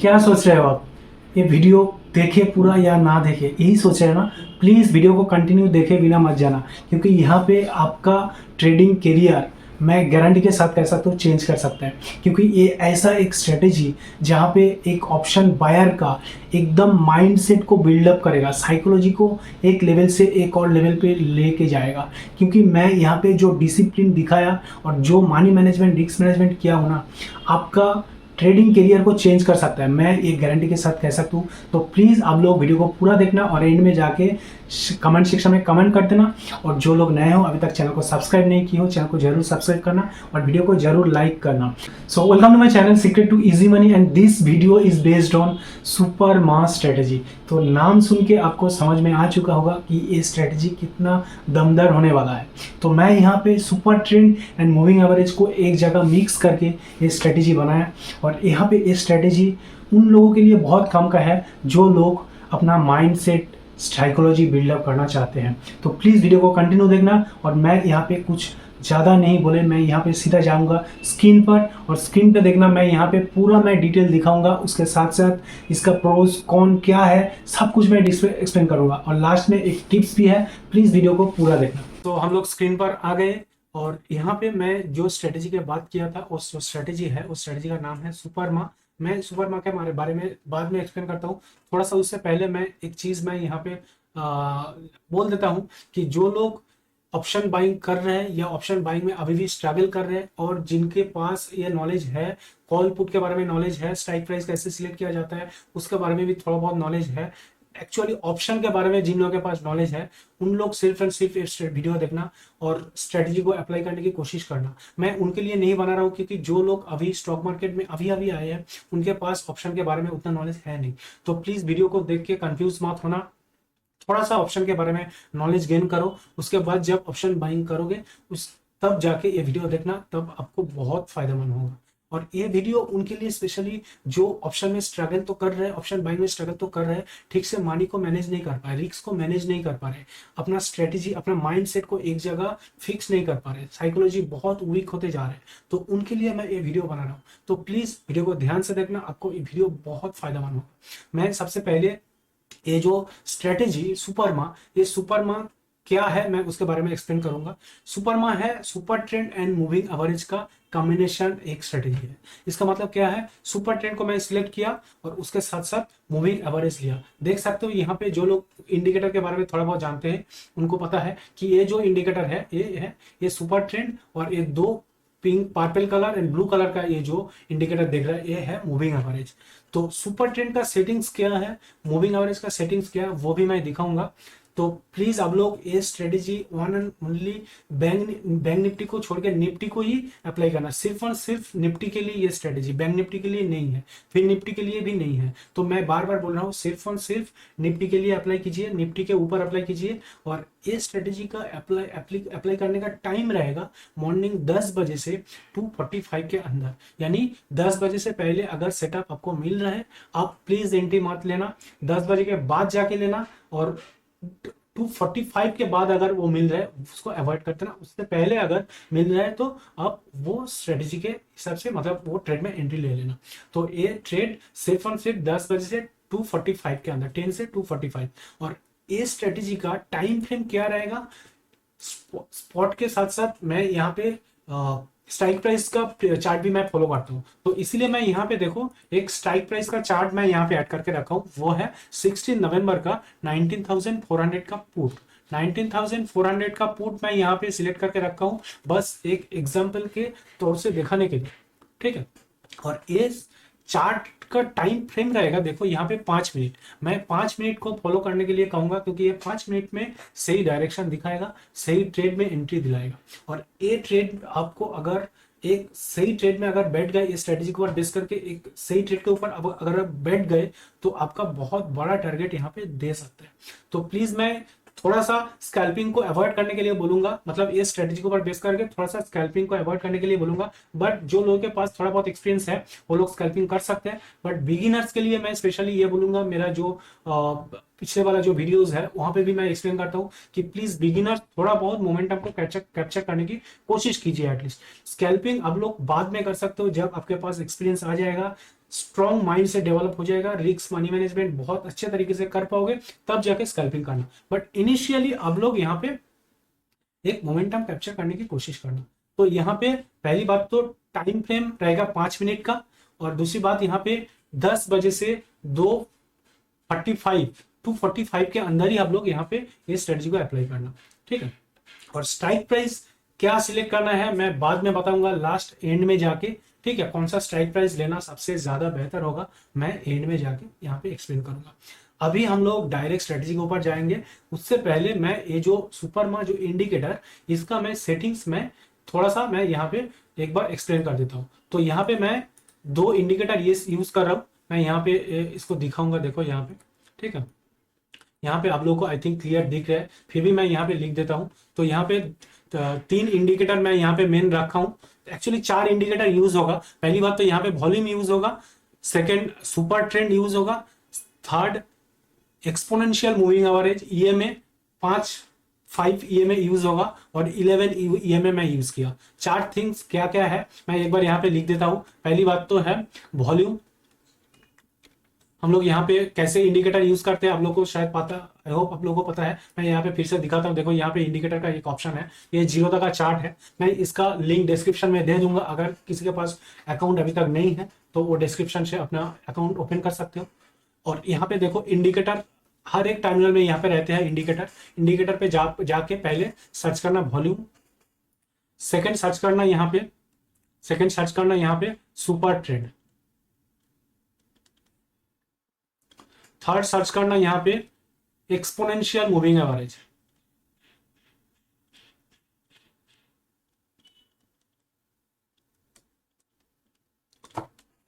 क्या सोच रहे हो आप? ये वीडियो देखे पूरा या ना देखे, यही सोच रहे हो ना? प्लीज़ वीडियो को कंटिन्यू देखे बिना मत जाना, क्योंकि यहाँ पे आपका ट्रेडिंग करियर मैं गारंटी के साथ कह सकता हूँ चेंज कर सकता है। क्योंकि ये ऐसा एक स्ट्रेटेजी जहाँ पे एक ऑप्शन बायर का एकदम माइंडसेट को बिल्डअप करेगा, साइकोलॉजी को एक लेवल से एक और लेवल पे लेके जाएगा। क्योंकि मैं यहाँ पे जो डिसिप्लिन दिखाया और जो मनी मैनेजमेंट, रिस्क मैनेजमेंट किया हूँ ना, आपका ट्रेडिंग करियर को चेंज कर सकता है, मैं एक गारंटी के साथ कह सकता हूँ। तो प्लीज़ आप लोग वीडियो को पूरा देखना और एंड में जाके कमेंट सेक्शन में कमेंट कर देना। और जो लोग नए हो, अभी तक चैनल को सब्सक्राइब नहीं किए हो, चैनल को जरूर सब्सक्राइब करना और वीडियो को जरूर लाइक करना। So welcome to my channel secret to easy money and this video is based on super mass strategy. तो नाम सुन के आपको समझ में आ चुका होगा कि ये स्ट्रेटेजी कितना दमदार होने वाला है। तो मैं यहाँ पे super trend and moving average को एक जगह मिक्स करके ये स्ट्रेटेजी बनाया। और यहाँ पे ये स्ट्रेटेजी उन लोगों के लिए बहुत काम का है जो लोग अपना माइंडसेट, साइकोलॉजी बिल्डअप करना चाहते हैं। तो प्लीज़ वीडियो को कंटिन्यू देखना। और मैं यहाँ पे कुछ ज़्यादा नहीं बोले, मैं यहाँ पे सीधा जाऊँगा स्क्रीन पर और स्क्रीन पे देखना। मैं यहाँ पे पूरा मैं डिटेल दिखाऊंगा, उसके साथ साथ इसका प्रोज कौन क्या है सब कुछ मैं एक्सप्लेन करूँगा। और लास्ट में एक टिप्स भी है, प्लीज़ वीडियो को पूरा देखना। तो हम लोग स्क्रीन पर आ गए और यहाँ पे मैं जो स्ट्रेटेजी की बात किया था, उस जो स्ट्रेटेजी है उस स्ट्रेटेजी का नाम है सुपरमा। मैं सुपरमा के बारे में बाद में एक्सप्लेन करता हूँ। थोड़ा सा उससे पहले मैं एक चीज़ मैं यहाँ पे बोल देता हूँ कि जो लोग ऑप्शन बाइंग कर रहे हैं या ऑप्शन बाइंग में अभी भी स्ट्रगल कर रहे हैं और जिनके पास ये नॉलेज है, कॉल पुट के बारे में नॉलेज है, स्ट्राइक प्राइस कैसे सिलेक्ट किया जाता है उसके बारे में भी थोड़ा बहुत नॉलेज है, एक्चुअली ऑप्शन के बारे में जिन लोगों के पास नॉलेज है, उन लोग सिर्फ एंड सिर्फ इस वीडियो देखना और स्ट्रेटजी को अप्लाई करने की कोशिश करना। मैं उनके लिए नहीं बना रहा हूँ, क्योंकि जो लोग अभी स्टॉक मार्केट में अभी अभी आए हैं उनके पास ऑप्शन के बारे में उतना नॉलेज है नहीं। तो प्लीज वीडियो को देख के कंफ्यूज मत होना, थोड़ा सा ऑप्शन के बारे में नॉलेज गेन करो। उसके बाद जब ऑप्शन बाइंग करोगे उस तब जाके ये वीडियो देखना, तब आपको बहुत फायदेमंद होगा। और ये वीडियो उनके लिए स्पेशली जो ऑप्शन में स्ट्रगल तो कर रहे हैं, ऑप्शन बाइंग में स्ट्रगल तो कर रहे हैं, ठीक से मनी को मैनेज नहीं कर पाए, रिस्क को मैनेज नहीं कर पा रहे, अपना स्ट्रेटेजी, अपना माइंडसेट को एक जगह फिक्स नहीं कर पा रहे, साइकोलॉजी बहुत वीक होते जा रहे हैं। तो उनके लिए मैं ये वीडियो बना रहा हूँ। तो प्लीज वीडियो को ध्यान से देखना, आपको ये वीडियो बहुत फायदेमंद होगा। मैं सबसे पहले ये जो स्ट्रेटेजी सुपरमा, ये सुपरमा क्या है मैं उसके बारे में एक्सप्लेन करूंगा। सुपरमा है super trend and moving average का कॉम्बिनेशन एक स्ट्रेटेजी है। इसका मतलब क्या है, सुपर ट्रेंड को मैं सिलेक्ट किया और उसके साथ साथ मूविंग एवरेज लिया। देख सकते हो यहाँ पे जो लोग इंडिकेटर के बारे में थोड़ा बहुत जानते हैं उनको पता है कि ये जो इंडिकेटर है ये सुपर ट्रेंड और ये दो pink purple colour and blue colour का ये जो इंडिकेटर देख रहा है ये है मूविंग एवरेज। तो सुपर ट्रेंड का सेटिंग्स क्या है, मूविंग एवरेज का सेटिंग्स क्या है वो भी मैं दिखाऊंगा। तो प्लीज आप लोग ये strategy one and only bank Nifty को छोड़ के निफ्टी को ही अप्लाई करना, सिर्फ और सिर्फ निफ्टी के लिए ये स्ट्रेटेजी, बैंक निफ्टी के लिए नहीं है, फिर निफ्टी के लिए भी नहीं है। तो मैं बार बार बोल रहा हूँ, सिर्फ और सिर्फ निफ्टी के लिए अप्लाई कीजिए, निफ्टी के ऊपर अप्लाई कीजिए। और ये स्ट्रेटेजी का अप्लाई करने का टाइम रहेगा मॉर्निंग 10 बजे से 2:45 के अंदर, यानी 10 बजे से पहले अगर सेटअप आपको मिल रहा है आप प्लीज एंट्री मत लेना, 10 बजे के बाद जाके लेना। और 2:45 के बाद अगर वो मिल रहा है उसको अवॉइड करते ना, उससे पहले अगर मिल रहा है तो आप वो स्ट्रेटेजी के हिसाब से मतलब वो ट्रेड में एंट्री ले लेना। तो ये ट्रेड सिर्फ और सिर्फ 10 बजे से 2:45 के अंदर, 10 से 2:45। और ये स्ट्रेटेजी का टाइम फ्रेम क्या रहेगा, स्पॉट के साथ साथ मैं यहाँ पे स्ट्राइक प्राइस का चार्ट भी मैं फॉलो करता हूँ। तो इसीलिए मैं यहाँ पे देखो एक स्ट्राइक प्राइस का चार्ट मैं यहाँ पे ऐड करके रखा हूँ, वो है 16 नवंबर का 19,400 का पुट। 19,400 का पुट मैं यहाँ पे सिलेक्ट करके रखा हूँ बस एक एग्जाम्पल के तौर से दिखाने के लिए, ठीक है। और इस चार्ट का टाइम फ्रेम रहेगा, देखो यहाँ पे 5 मिनट, मैं 5 मिनट को फॉलो करने के लिए कहूंगा, क्योंकि ये 5 मिनट में सही डायरेक्शन दिखाएगा, सही ट्रेड में एंट्री दिलाएगा। और ये ट्रेड आपको अगर एक सही ट्रेड में अगर बैठ गए, इस स्ट्रेटेजी के ऊपर बेस करके एक सही ट्रेड के ऊपर अगर आप बैठ गए तो आपका बहुत बड़ा टारगेट यहाँ पे दे सकते हैं। तो प्लीज मैं थोड़ा सा स्कैल्पिंग को अवॉइड करने के लिए बोलूंगा, मतलब ये स्ट्रेटेजी के ऊपर बेस करके थोड़ा सा स्कैल्पिंग को अवॉइड करने के लिए बोलूंगा। बट जो लोगों के पास थोड़ा बहुत एक्सपीरियंस है वो लोग स्कैल्पिंग कर सकते हैं। बट बिगिनर्स के लिए मैं स्पेशली ये बोलूंगा, मेरा जो पिछले वाला जो वीडियोस है वहां पे भी मैं एक्सप्लेन करता हूँ कि प्लीज बिगिनर थोड़ा बहुत मोमेंटम को कैप्चर करने की कोशिश कीजिए एटलीस्ट। स्कैल्पिंग आप लोग बाद में कर सकते हो, जब आपके पास एक्सपीरियंस आ जाएगा, स्ट्रॉन्ग माइंड से डेवलप हो जाएगा, रिस्क मनी मैनेजमेंट बहुत अच्छे तरीके से कर पाओगे, तब जाके स्कैल्पिंग करना। बट इनिशियली अब लोग यहाँ पे एक मोमेंटम कैप्चर करने की कोशिश करना। तो यहाँ पे पहली बात तो टाइम फ्रेम रहेगा 5 मिनट का, और दूसरी बात यहाँ पे 10 बजे से 2:45 के अंदर ही आप लोग यहाँ पे ये स्ट्रेटजी को अप्लाई करना, ठीक है। और स्ट्राइक प्राइस क्या सिलेक्ट करना है मैं बाद में बताऊंगा, लास्ट एंड में जाके, ठीक है। कौन सा स्ट्राइक प्राइस लेना सबसे ज्यादा बेहतर होगा मैं एंड में जाके यहाँ पे एक्सप्लेन करूंगा। अभी हम लोग डायरेक्ट स्ट्रेटजी के ऊपर जाएंगे, उससे पहले मैं ये जो सुपरमा जो इंडिकेटर, इसका मैं सेटिंग्स में थोड़ा सा मैं यहाँ पे एक बार एक्सप्लेन कर देता हूँ। तो यहाँ पे मैं 2 इंडिकेटर ये यूज कर रहा हूँ, मैं यहाँ पे इसको दिखाऊंगा, देखो यहाँ पे, ठीक है। यहाँ पे आप लोगों को आई थिंक क्लियर दिख रहा है, फिर भी मैं यहाँ पे लिख देता हूँ। तो यहाँ पे 3 इंडिकेटर मैं यहाँ पे मेन रखा हूँ, एक्चुअली 4 इंडिकेटर यूज होगा। पहली बात तो यहाँ पे वॉल्यूम यूज होगा, सेकेंड सुपर ट्रेंड यूज होगा, third exponential moving average EMA 5 EMA use होगा, और 11 ईएमए मैं यूज किया। 4 थिंग्स क्या क्या है मैं एक बार यहाँ पे लिख देता हूं। पहली बात तो है वॉल्यूम, हम लोग यहाँ पे कैसे इंडिकेटर यूज करते हैं आप लोगों को शायद पता, आई होप आप लोगों को पता है। मैं यहाँ पे फिर से दिखाता हूँ, देखो यहाँ पे इंडिकेटर का एक ऑप्शन है, ये 0 तक का चार्ट है। मैं इसका लिंक डिस्क्रिप्शन में दे दूंगा, अगर किसी के पास अकाउंट अभी तक नहीं है तो वो डिस्क्रिप्शन से अपना अकाउंट ओपन कर सकते हो। और यहाँ पे देखो इंडिकेटर हर एक टर्मिनल में यहाँ पे रहते हैं इंडिकेटर। इंडिकेटर पे जाके पहले सर्च करना वॉल्यूम, सेकंड सर्च करना यहाँ पे सुपर ट्रेंड, थर्ड सर्च करना यहाँ पे एक्सपोनेंशियल मूविंग एवरेज,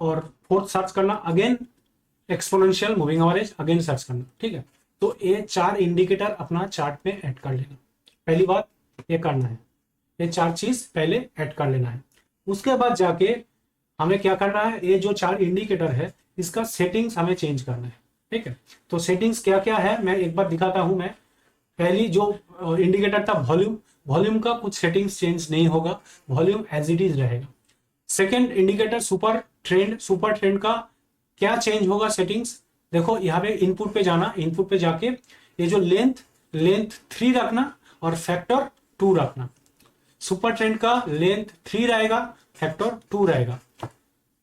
और फोर्थ सर्च करना again exponential moving average, again search करना, ठीक है। तो ये 4 इंडिकेटर अपना चार्ट में ऐड कर लेना, पहली बात ये करना है, ये 4 चीज पहले ऐड कर लेना है। उसके बाद जाके हमें क्या करना है, ये जो 4 इंडिकेटर है इसका सेटिंग्स हमें चेंज करना है, ठीक है। तो सेटिंग्स क्या क्या है मैं एक बार दिखाता हूं। मैं पहली जो इंडिकेटर था वॉल्यूम का कुछ सेटिंग्स चेंज नहीं होगा, वॉल्यूम एज इट इज रहेगा। सेकेंड इंडिकेटर सुपर ट्रेंड का क्या चेंज होगा सेटिंग्स, देखो यहाँ पे इनपुट पे जाना, इनपुट पे जाके ये जो लेंथ 3 रखना और फैक्टर 2 रखना। सुपर ट्रेंड का लेंथ 3 रहेगा, फैक्टर 2 रहेगा।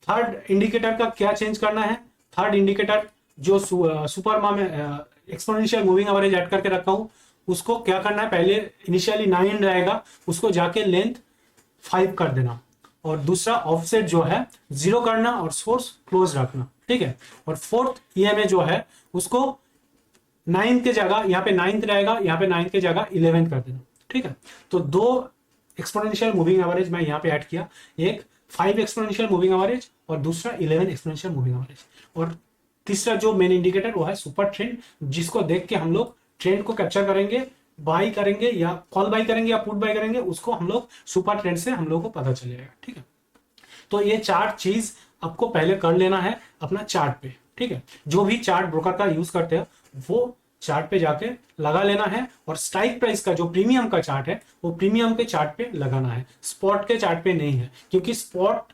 थर्ड इंडिकेटर का क्या चेंज करना है, थर्ड इंडिकेटर जो सुपरमा में एक्सपोनेंशियल मूविंग एवरेज ऐड करके रखा हूं, उसको क्या करना है, पहले इनिशियली 9 रहेगा, उसको जाके लेंथ 5 कर देना, और दूसरा ऑफसेट जो है 0 करना और सोर्स क्लोज रखना, ठीक है। और फोर्थ ईएमए जो है उसको 9 के जगह, यहाँ पे 9 रहेगा, यहाँ पे 9 के जगह 11 कर देना, ठीक है। तो 2 एक्सपोनेंशियल मूविंग एवरेज मैं यहाँ पे ऐड किया, एक 5 एक्सपोनेंशियल मूविंग एवरेज और दूसरा 11 एक्सपोनेंशियल मूविंग एवरेज। और तीसरा जो मेन इंडिकेटर वो है सुपर ट्रेंड, जिसको देख के हम लोग ट्रेंड को कैप्चर करेंगे, बाई करेंगे या कॉल बाई करेंगे या पुट बाई करेंगे, उसको हम लोग सुपर ट्रेंड से हम लोग को पता चलेगा, ठीक है। तो ये 4 चीज आपको पहले कर लेना है अपना चार्ट पे, ठीक है। जो भी चार्ट ब्रोकर का यूज करते हैं वो चार्ट पे जाके लगा लेना है, और स्ट्राइक प्राइस का जो प्रीमियम का चार्ट है वो प्रीमियम के चार्ट पे लगाना है, स्पॉट के चार्ट पे नहीं है, क्योंकि स्पॉट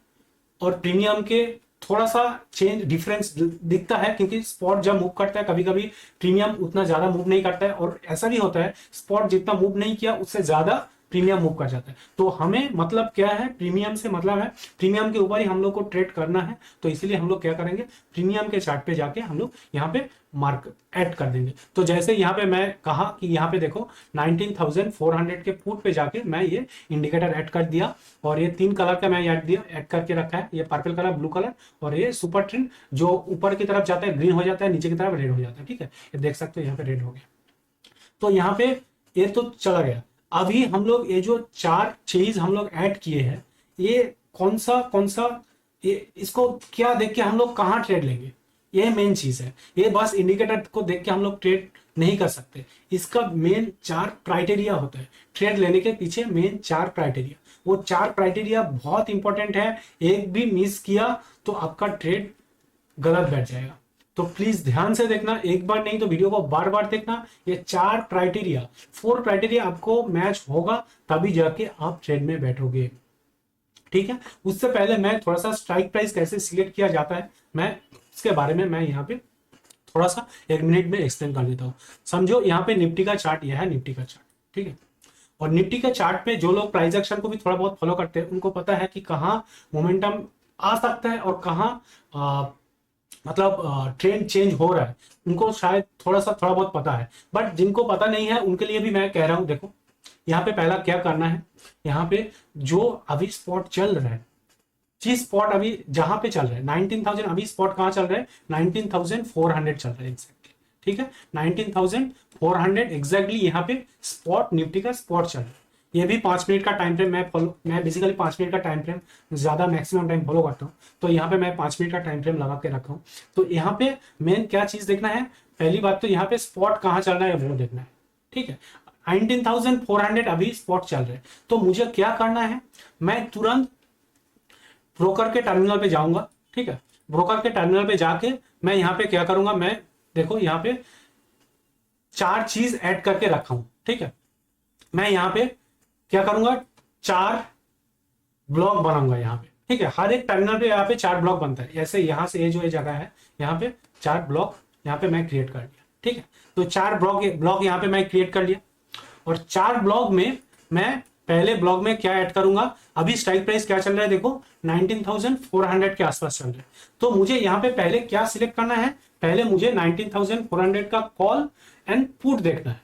और प्रीमियम के थोड़ा सा चेंज डिफरेंस दिखता है, क्योंकि स्पॉट जब मूव करता है कभी कभी प्रीमियम उतना ज्यादा मूव नहीं करता है, और ऐसा भी होता है स्पॉट जितना मूव नहीं किया उससे ज्यादा प्रीमियम मूव कर जाता है। तो हमें मतलब क्या है, प्रीमियम से मतलब है प्रीमियम के ऊपर ही हम लोग को ट्रेड करना है, तो इसीलिए हम लोग क्या करेंगे, प्रीमियम के चार्ट पे जाके हम लोग यहाँ पे मार्क ऐड कर देंगे। तो जैसे यहाँ पे मैं कहा कि यहाँ पे देखो 19,400 के पुट पे जाके मैं ये इंडिकेटर ऐड कर दिया, और ये 3 कलर का मैं ऐड करके रखा है, ये पर्पल कलर, ब्लू कलर, और ये सुपर ट्रेंड जो ऊपर की तरफ जाता है ग्रीन हो जाता है, नीचे की तरफ रेड हो जाता है, ठीक है। ये देख सकते हो यहाँ पे रेड हो गया। तो यहाँ पे ये तो चला गया। अभी हम लोग ये जो 4 चीज हम लोग ऐड किए हैं, ये कौन सा ये इसको क्या देख के हम लोग कहाँ ट्रेड लेंगे, ये मेन चीज है। ये बस इंडिकेटर को देख के हम लोग ट्रेड नहीं कर सकते, इसका मेन 4 क्राइटेरिया होता है ट्रेड लेने के पीछे, मेन 4 क्राइटेरिया। वो 4 क्राइटेरिया बहुत इंपॉर्टेंट है, एक भी मिस किया तो आपका ट्रेड गलत बैठ जाएगा। तो प्लीज ध्यान से देखना, एक बार नहीं तो वीडियो को बार बार देखना। ये 4 क्राइटेरिया 4 क्राइटेरिया आपको मैच होगा तभी जाके आप ट्रेड में बैठोगे। ठीक है। उससे पहले मैं थोड़ा सा स्ट्राइक प्राइस कैसे सिलेक्ट किया जाता है, मैं इसके बारे में मैं यहाँ पे थोड़ा सा 1 मिनट में एक्सप्लेन कर देता हूँ। समझो यहाँ पे निफ्टी का चार्ट, यह है निफ्टी का चार्ट, ठीक है। और निफ्टी के चार्ट पे जो लोग प्राइस एक्शन को भी थोड़ा बहुत फॉलो करते हैं उनको पता है कि कहाँ मोमेंटम आ सकता है और कहाँ मतलब ट्रेंड चेंज हो रहा है, उनको शायद थोड़ा बहुत पता है। बट जिनको पता नहीं है उनके लिए भी मैं कह रहा हूं, देखो यहाँ पे पहला क्या करना है, यहाँ पे जो अभी स्पॉट चल रहा है, जिस स्पॉट अभी जहां पे चल रहा है 19,000, अभी स्पॉट कहां चल रहा है 19,400 चल रहा है एग्जैक्टली, ठीक है। 19,400 एग्जैक्टली यहाँ पे स्पॉट निफ्टी का स्पॉट चल रहा है। ये भी 5 मिनट का टाइम फ्रेम मैं बेसिकली 5 मिनट का टाइम फ्रेम ज्यादा मैक्सिमम टाइम फॉलो करता हूँ, तो यहाँ पे मैं 5 मिनट का टाइम फ्रेम लगा के रखा हूँ। तो यहाँ पे मेन क्या चीज देखना है, पहली बात तो यहाँ पे स्पॉट कहाँ चल रहा है वो देखना है, ठीक है। 19,400 अभी स्पॉट चल रहे हैं, तो मुझे क्या करना है, मैं तुरंत ब्रोकर के टर्मिनल पे जाऊंगा, ठीक है। ब्रोकर के टर्मिनल पे जाके मैं यहाँ पे क्या करूंगा, मैं देखो यहाँ पे 4 चीज ऐड करके रखा हूं, ठीक है। मैं यहाँ पे क्या करूंगा, 4 ब्लॉक बनाऊंगा यहाँ पे, ठीक है। हर एक टर्मिनल पे यहाँ पे 4 ब्लॉक बनता है, ऐसे यहां से ये जो ये जगह है यहाँ पे 4 ब्लॉक यहाँ पे मैं क्रिएट कर लिया, ठीक है। तो 4 ब्लॉक यहाँ पे मैं क्रिएट कर लिया, और 4 ब्लॉक में मैं पहले ब्लॉक में क्या ऐड करूंगा, अभी स्ट्राइक प्राइस क्या चल रहा है देखो 19,400 के आसपास चल रहा है। तो मुझे यहाँ पे पहले क्या सिलेक्ट करना है, पहले मुझे 19,400 का कॉल एंड पुट देखना है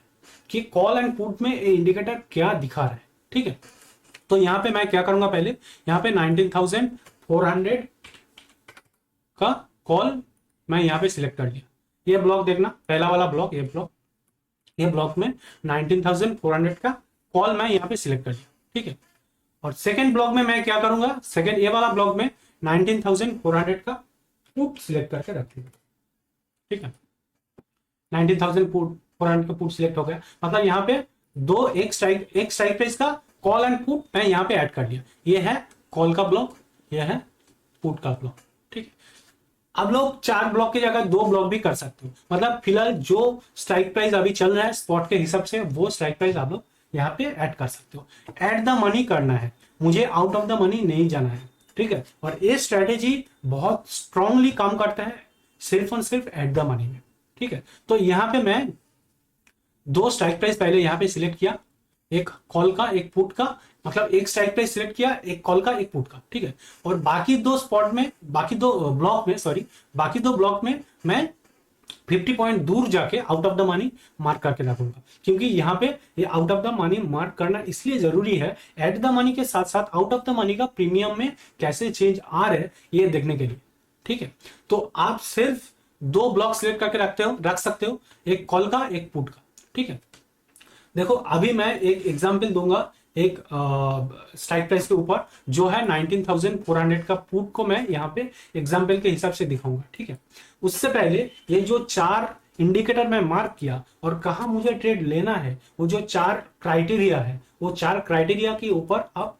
कि कॉल एंड पुट में इंडिकेटर क्या दिखा रहा है, ठीक है। तो यहाँ पे मैं क्या करूंगा, पहले यहाँ पे 19,400 का कॉल मैं यहाँ पे सिलेक्ट कर लिया। ये ब्लॉक देखना, पहला वाला ब्लॉक, ये ब्लॉक में 19,400 का कॉल मैं यहाँ पे सिलेक्ट कर लिया, ठीक है। और सेकेंड ब्लॉक में मैं क्या करूंगा, सेकेंड ये वाला ब्लॉक में 19,400 का पुट सिलेक्ट करके रखूंगा, ठीक है। 19,400 का पुट सिलेक्ट हो गया, मतलब यहाँ पे एक स्ट्राइक प्राइस का कॉल एंड पुट मैं यहाँ पे ऐड कर लिया। ये है कॉल का ब्लॉक, ये है पुट का ब्लॉक, ठीक है। अब लोग 4 ब्लॉक की जगह 2 ब्लॉक भी कर सकते हो, मतलब फिलहाल जो स्ट्राइक प्राइस अभी चल रहा है स्पॉट के हिसाब से वो स्ट्राइक प्राइस आप लोग यहाँ पे ऐड कर सकते हो। ऐड द मनी करना है, मुझे आउट ऑफ द मनी नहीं जाना है, ठीक है। और ये स्ट्रेटेजी बहुत स्ट्रांगली काम करता है सिर्फ और सिर्फ ऐड द मनी में, ठीक है। तो यहाँ पे मैं 2 स्ट्राइक प्राइस पहले यहाँ पे सिलेक्ट किया, एक कॉल का एक पुट का, मतलब एक स्ट्राइक प्राइस सिलेक्ट किया, एक कॉल का एक पुट का, ठीक है। और बाकी 2 ब्लॉक में मैं 50 पॉइंट दूर जाके out of the money mark करके रखूंगा, क्योंकि यहाँ पे ये out of the money mark करना इसलिए जरूरी है, एट द मनी के साथ साथ आउट ऑफ द मनी का प्रीमियम में कैसे चेंज आ रहे हैं ये देखने के लिए, ठीक है। तो आप सिर्फ 2 ब्लॉक सिलेक्ट करके रख सकते हो, एक कॉल का एक पुट का, ठीक है। देखो अभी मैं एक एग्जांपल दूंगा, एक स्ट्राइक प्राइस के ऊपर जो है 19,400 का पुट को मैं यहाँ पे एग्जांपल के हिसाब से दिखाऊंगा, ठीक है। उससे पहले ये जो 4 इंडिकेटर मैं मार्क किया और कहा मुझे ट्रेड लेना है, वो जो 4 क्राइटेरिया है, वो 4 क्राइटेरिया के ऊपर आप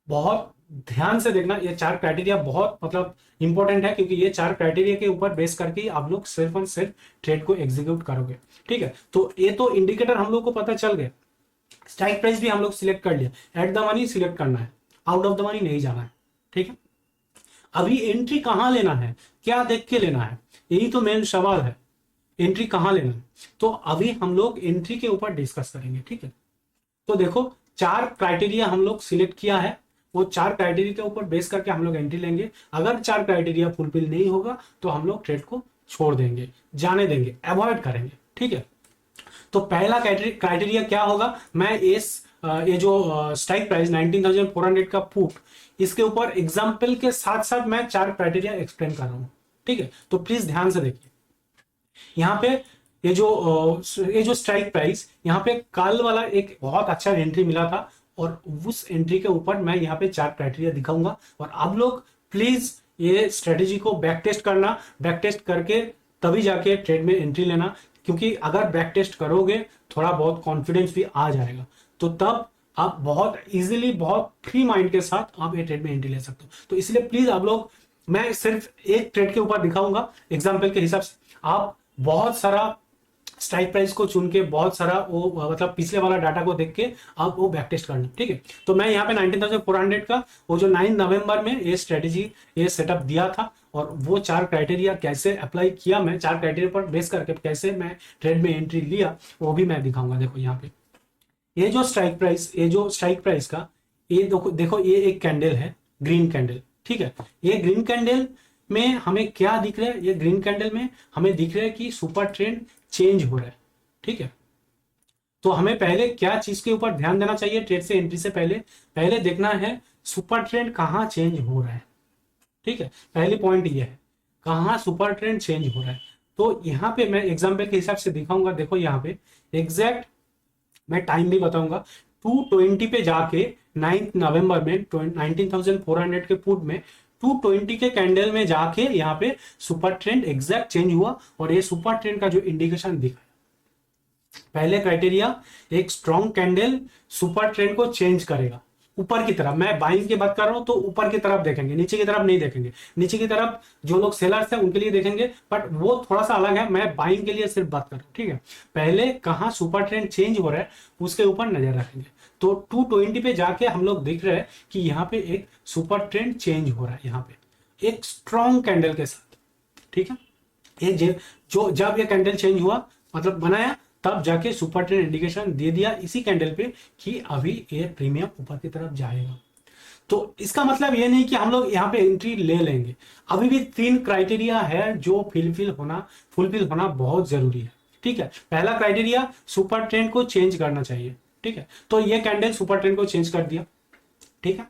बहुत ध्यान से देखना। ये 4 क्राइटेरिया बहुत मतलब इंपॉर्टेंट है, क्योंकि ये 4 क्राइटेरिया के ऊपर बेस करके ही आप लोग सिर्फ और सिर्फ ट्रेड को एग्जीक्यूट करोगे, ठीक है। तो ये तो इंडिकेटर हम लोग को पता चल गया, स्ट्राइक प्राइस भी हम लोग सिलेक्ट कर लिया, एट द मनी सिलेक्ट करना है, आउट ऑफ द मनी नहीं जाना है, ठीक है। अभी एंट्री कहां लेना है, क्या देख के लेना है, यही तो मेन सवाल है, एंट्री कहां लेना है। तो अभी हम लोग एंट्री के ऊपर डिस्कस करेंगे, ठीक है। तो देखो 4 क्राइटेरिया हम लोग सिलेक्ट किया है, वो 4 क्राइटेरिया के ऊपर बेस करके हम लोग एंट्री लेंगे। अगर 4 क्राइटेरिया फुलफिल नहीं होगा तो हम लोग ट्रेड को छोड़ देंगे, जाने देंगे, अवॉइड करेंगे, ठीक है। तो पहला क्राइटेरिया क्या होगा, मैं ये जो स्ट्राइक प्राइस 19,400 का पुट, इसके ऊपर एग्जांपल के साथ साथ मैं 4 क्राइटेरिया एक्सप्लेन कर रहा हूं, ठीक है। तो प्लीज ध्यान से देखिए, यहाँ पे ये जो स्ट्राइक प्राइस, यहाँ पे कल वाला एक बहुत अच्छा एंट्री मिला था, और उस एंट्री के ऊपर मैं यहाँ पे 4 क्राइटेरिया दिखाऊंगा। और आप लोग प्लीज ये स्ट्रेटेजी को बैक टेस्ट करना, बैक टेस्ट करके तभी जाके ट्रेड में एंट्री लेना, क्योंकि अगर बैक टेस्ट करोगे थोड़ा बहुत कॉन्फिडेंस भी आ जाएगा, तो तब आप बहुत इजीली बहुत फ्री माइंड के साथ आप ये ट्रेड में एंट्री ले सकते हो। तो इसलिए प्लीज आप लोग, मैं सिर्फ एक ट्रेड के ऊपर दिखाऊंगा एग्जाम्पल के हिसाब से, आप बहुत सारा स्ट्राइक प्राइस को चुन के बहुत सारा वो मतलब पिछले वाला डाटा को देख के अब वो बैक टेस्ट करना, ठीक है। तो मैं यहाँ पे 19,400 का वो जो 9 नवंबर में ये स्ट्रेटेजी ये सेटअप दिया था, और वो 4 क्राइटेरिया कैसे अप्लाई किया, मैं 4 क्राइटेरिया पर बेस करके कैसे मैं ट्रेड में एंट्री लिया वो भी मैं दिखाऊंगा। देखो यहाँ पे ये जो स्ट्राइक प्राइस का ये देखो ये एक कैंडल है, ग्रीन कैंडल, ठीक है। ये ग्रीन कैंडल में हमें क्या दिख रहा है, ये ग्रीन कैंडल में हमें दिख रहा है कि सुपर ट्रेंड चेंज हो रहा है, ठीक है। तो हमें पहले क्या चीज के ऊपर ध्यान देना चाहिए ट्रेड से एंट्री से पहले देखना है सुपर ट्रेंड कहां चेंज हो रहा है, ठीक है। पहली पॉइंट ये है कहां सुपर ट्रेंड चेंज हो रहा है। तो यहां पे मैं एग्जांपल के हिसाब से दिखाऊंगा। देखो यहाँ पे एग्जैक्ट मैं टाइम भी बताऊंगा। 220 पे जाके 9 नवंबर में 19,400 के पुट में 220 के कैंडल में जाके यहाँ पे सुपर ट्रेंड एग्जैक्ट चेंज हुआ, और ये सुपर ट्रेंड का जो इंडिकेशन दिखाया, पहले क्राइटेरिया एक स्ट्रॉन्ग कैंडल सुपर ट्रेंड को चेंज करेगा ऊपर की तरफ। मैं बाइंग की बात कर रहा हूं तो ऊपर की तरफ देखेंगे, नीचे की तरफ नहीं देखेंगे। नीचे की तरफ जो लोग सेलर्स हैं उनके लिए देखेंगे, बट वो थोड़ा सा अलग है, मैं बाइंग के लिए सिर्फ बात कर रहा हूं, ठीक है। पहले कहां सुपर ट्रेंड चेंज हो रहा है उसके ऊपर नजर रखेंगे। तो 220 पे जाके हम लोग देख रहे हैं कि यहाँ पे एक सुपर ट्रेंड चेंज हो रहा है, यहाँ पे एक स्ट्रॉन्ग कैंडल के साथ, ठीक है। ये जो जब ये कैंडल चेंज हुआ मतलब बनाया, तब जाके सुपर ट्रेंड इंडिकेशन दे दिया इसी कैंडल पे कि अभी ये प्रीमियम ऊपर की तरफ जाएगा। तो इसका मतलब ये नहीं कि हम लोग यहाँ पे एंट्री ले लेंगे, अभी भी 3 क्राइटेरिया है जो फुलफिल होना बहुत जरूरी है, ठीक है। पहला क्राइटेरिया सुपर ट्रेंड को चेंज करना चाहिए, ठीक है। तो ये कैंडल सुपर ट्रेंड को चेंज कर दिया, ठीक है।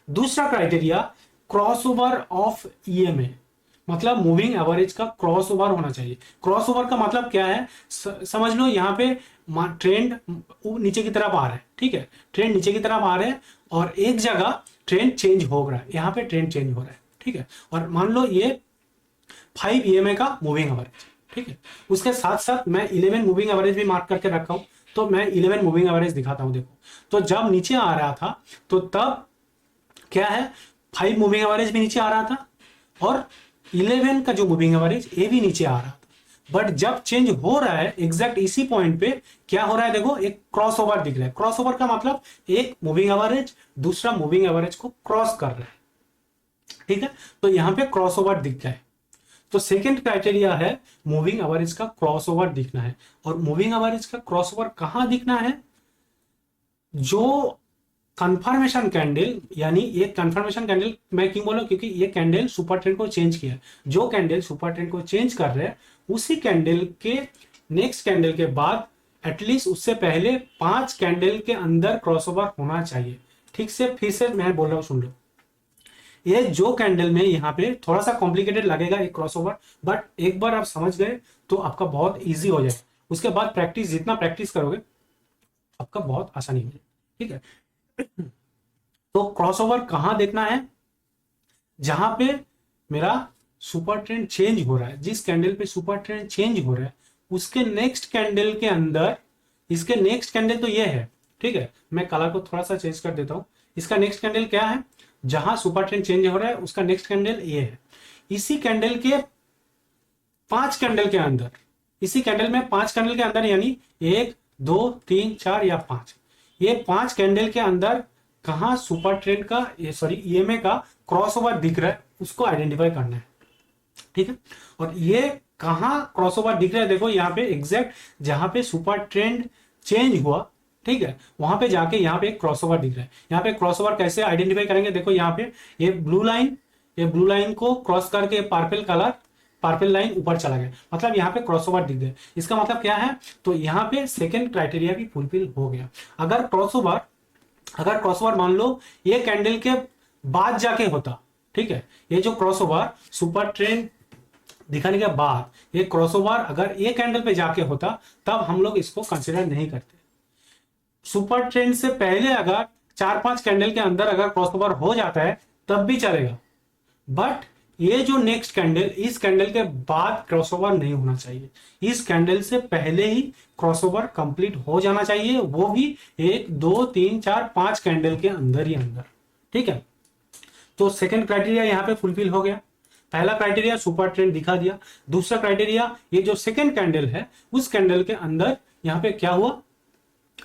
दूसरा क्राइटेरिया क्रॉसओवर ऑफ ईएमए, मतलब मूविंग एवरेज का क्रॉसओवर होना चाहिए। क्रॉसओवर का मतलब क्या है, समझ लो यहाँ पे ट्रेंड नीचे की तरफ आ रहा है, ठीक है। ट्रेंड नीचे की तरफ आ रहा है और एक जगह ट्रेंड चेंज हो रहा है, यहाँ पे ट्रेंड चेंज हो रहा है, ठीक है। और मान लो ये 5 ईएमए का मूविंग एवरेज, ठीक है। उसके साथ साथ मैं 11 मूविंग एवरेज भी मार्क करके रखा हूं, तो मैं 11 मूविंग एवरेज दिखाता हूं। देखो तो जब नीचे आ रहा था तो तब क्या है, 5 मूविंग एवरेज भी नीचे आ रहा था और 11 का जो मूविंग एवरेज ये भी नीचे आ रहा था। बट जब चेंज हो रहा है एग्जैक्ट इसी पॉइंट पे क्या हो रहा है, देखो एक क्रॉसओवर दिख रहा है। क्रॉसओवर का मतलब एक मूविंग एवरेज दूसरा मूविंग एवरेज को क्रॉस कर रहा है, ठीक है। तो यहां पे क्रॉसओवर दिख गया है। तो सेकंड क्राइटेरिया है मूविंग एवरेज का क्रॉसओवर दिखना है। और मूविंग एवरेज का क्रॉसओवर कहां दिखना है, जो कंफर्मेशन कैंडल, यानी ये कंफर्मेशन कैंडल मैं क्यों बोला, क्योंकि ये कैंडल सुपर ट्रेंड को चेंज किया। जो कैंडल सुपर ट्रेंड को चेंज कर रहे हैं उसी कैंडल के नेक्स्ट कैंडल के बाद एटलीस्ट उससे पहले 5 कैंडल के अंदर क्रॉसओवर होना चाहिए। ठीक से फिर से मैं बोल रहा हूं, सुन लो। ये जो कैंडल में यहाँ पे थोड़ा सा कॉम्प्लिकेटेड लगेगा एक क्रॉसओवर, बट एक बार आप समझ गए तो आपका बहुत इजी हो जाए। उसके बाद प्रैक्टिस, जितना प्रैक्टिस करोगे आपका बहुत आसानी हो जाए, ठीक है। तो क्रॉसओवर कहां देखना है, जहां पे मेरा सुपर ट्रेंड चेंज हो रहा है, जिस कैंडल पे सुपर ट्रेंड चेंज हो रहा है उसके नेक्स्ट कैंडल के अंदर, इसके नेक्स्ट कैंडल तो ये है, ठीक है। मैं कलर को थोड़ा सा चेंज कर देता हूं। इसका नेक्स्ट कैंडल क्या है, जहां सुपर ट्रेंड चेंज हो रहा है उसका नेक्स्ट कैंडल ये है। इसी कैंडल के 5 कैंडल के अंदर, इसी कैंडल में 5 कैंडल के अंदर, यानी 1 2 3 4 या 5, ये 5 कैंडल के अंदर कहां सुपर ट्रेंड का ईएमए का क्रॉसओवर दिख रहा है उसको आइडेंटिफाई करना है, ठीक है। और ये कहां क्रॉसओवर दिख रहा है, देखो यहाँ पे एग्जैक्ट जहां पे सुपर ट्रेंड चेंज हुआ, ठीक है, वहां पे जाके यहाँ पे एक क्रॉसओवर दिख रहा है। यहाँ पे क्रॉसओवर कैसे आइडेंटिफाई करेंगे, देखो यहाँ पे ये ब्लू लाइन को क्रॉस करके पर्पल लाइन ऊपर चला गया, मतलब यहाँ पे क्रॉसओवर दिख गया। इसका मतलब क्या है, तो यहाँ पे सेकेंड क्राइटेरिया भी फुलफिल हो गया। अगर क्रॉसओवर मान लो ये कैंडल के बाद जाके होता, ठीक है, ये जो क्रॉसओवर सुपर ट्रेंड दिखाने के बाद ये क्रॉसओवर अगर ये कैंडल पे जाके होता तब हम लोग इसको कंसिडर नहीं करते। सुपर ट्रेंड से पहले अगर 4-5 कैंडल के अंदर अगर क्रॉसओवर हो जाता है तब भी चलेगा, बट ये जो नेक्स्ट कैंडल, इस कैंडल के बाद क्रॉसओवर नहीं होना चाहिए। इस कैंडल से पहले ही क्रॉसओवर कंप्लीट हो जाना चाहिए, वो भी 1 2 3 4 5 कैंडल के अंदर ही अंदर, ठीक है। तो सेकंड क्राइटेरिया यहां पे फुलफिल हो गया। पहला क्राइटेरिया सुपर ट्रेंड दिखा दिया। दूसरा क्राइटेरिया ये जो सेकंड कैंडल है उस कैंडल के अंदर यहाँ पे क्या हुआ,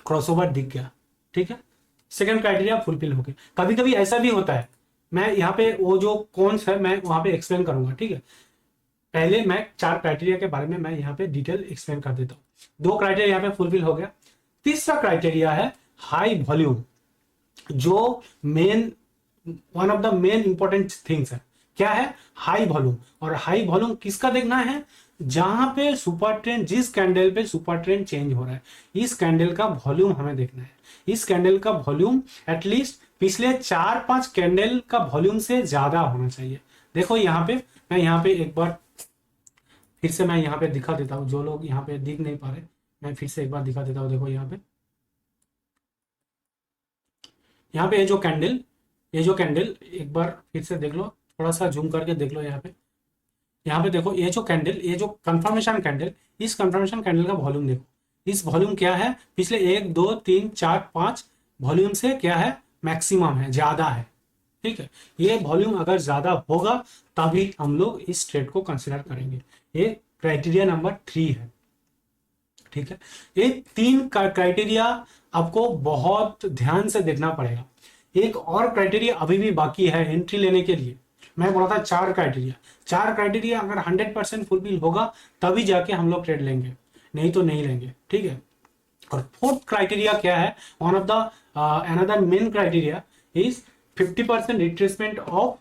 क्रॉसओवर दिख गया। ठीक है, सेकंड क्राइटेरिया फुलफिल हो गया। कभी कभी ऐसा भी होता है, मैं यहाँ पे वो जो कौन है मैं वहां पे एक्सप्लेन करूंगा। ठीक है, पहले मैं 4 क्राइटेरिया के बारे में मैं यहाँ पे डिटेल एक्सप्लेन कर देता हूँ। 2 क्राइटेरिया यहाँ पे फुलफिल हो गया। तीसरा क्राइटेरिया है हाई वॉल्यूम, जो main one of the main important things है। क्या है, हाई वॉल्यूम। और हाई वॉल्यूम किसका देखना है, जहां पे सुपर ट्रेंड, जिस कैंडल पे सुपर ट्रेंड चेंज हो रहा है, इस कैंडल का वॉल्यूम हमें देखना है। इस कैंडल का वॉल्यूम एटलीस्ट पिछले 4-5 कैंडल का वॉल्यूम से ज्यादा होना चाहिए। देखो यहाँ पे मैं यहाँ पे एक बार फिर से मैं यहाँ पे दिखा देता हूँ, जो लोग यहाँ पे दिख नहीं पा रहे मैं फिर से एक बार दिखा देता हूँ। देखो यहाँ पे ये जो कैंडल एक बार फिर से देख लो, थोड़ा सा जूम करके देख लो। यहाँ पे देखो ये जो कैंडल, ये जो कंफर्मेशन कैंडल, इस कंफर्मेशन कैंडल का वॉल्यूम देखो। इस वॉल्यूम क्या है, पिछले 1 2 3 4 5 वॉल्यूम से क्या है, मैक्सिमम है, ज्यादा है। ठीक है, ये वॉल्यूम अगर ज्यादा होगा तभी हम लोग इस ट्रेड को कंसिडर करेंगे। ये क्राइटेरिया नंबर 3 है। ठीक है, ये 3 क्राइटेरिया आपको बहुत ध्यान से देखना पड़ेगा। एक और क्राइटेरिया अभी भी बाकी है एंट्री लेने के लिए। मैं बोला था 4 क्राइटेरिया अगर 100% फुलफिल होगा तभी जाके हम लोग ट्रेड लेंगे, नहीं तो नहीं लेंगे। ठीक है, और 4th क्राइटेरिया क्या है, one of the another main criteria is 50% retracement of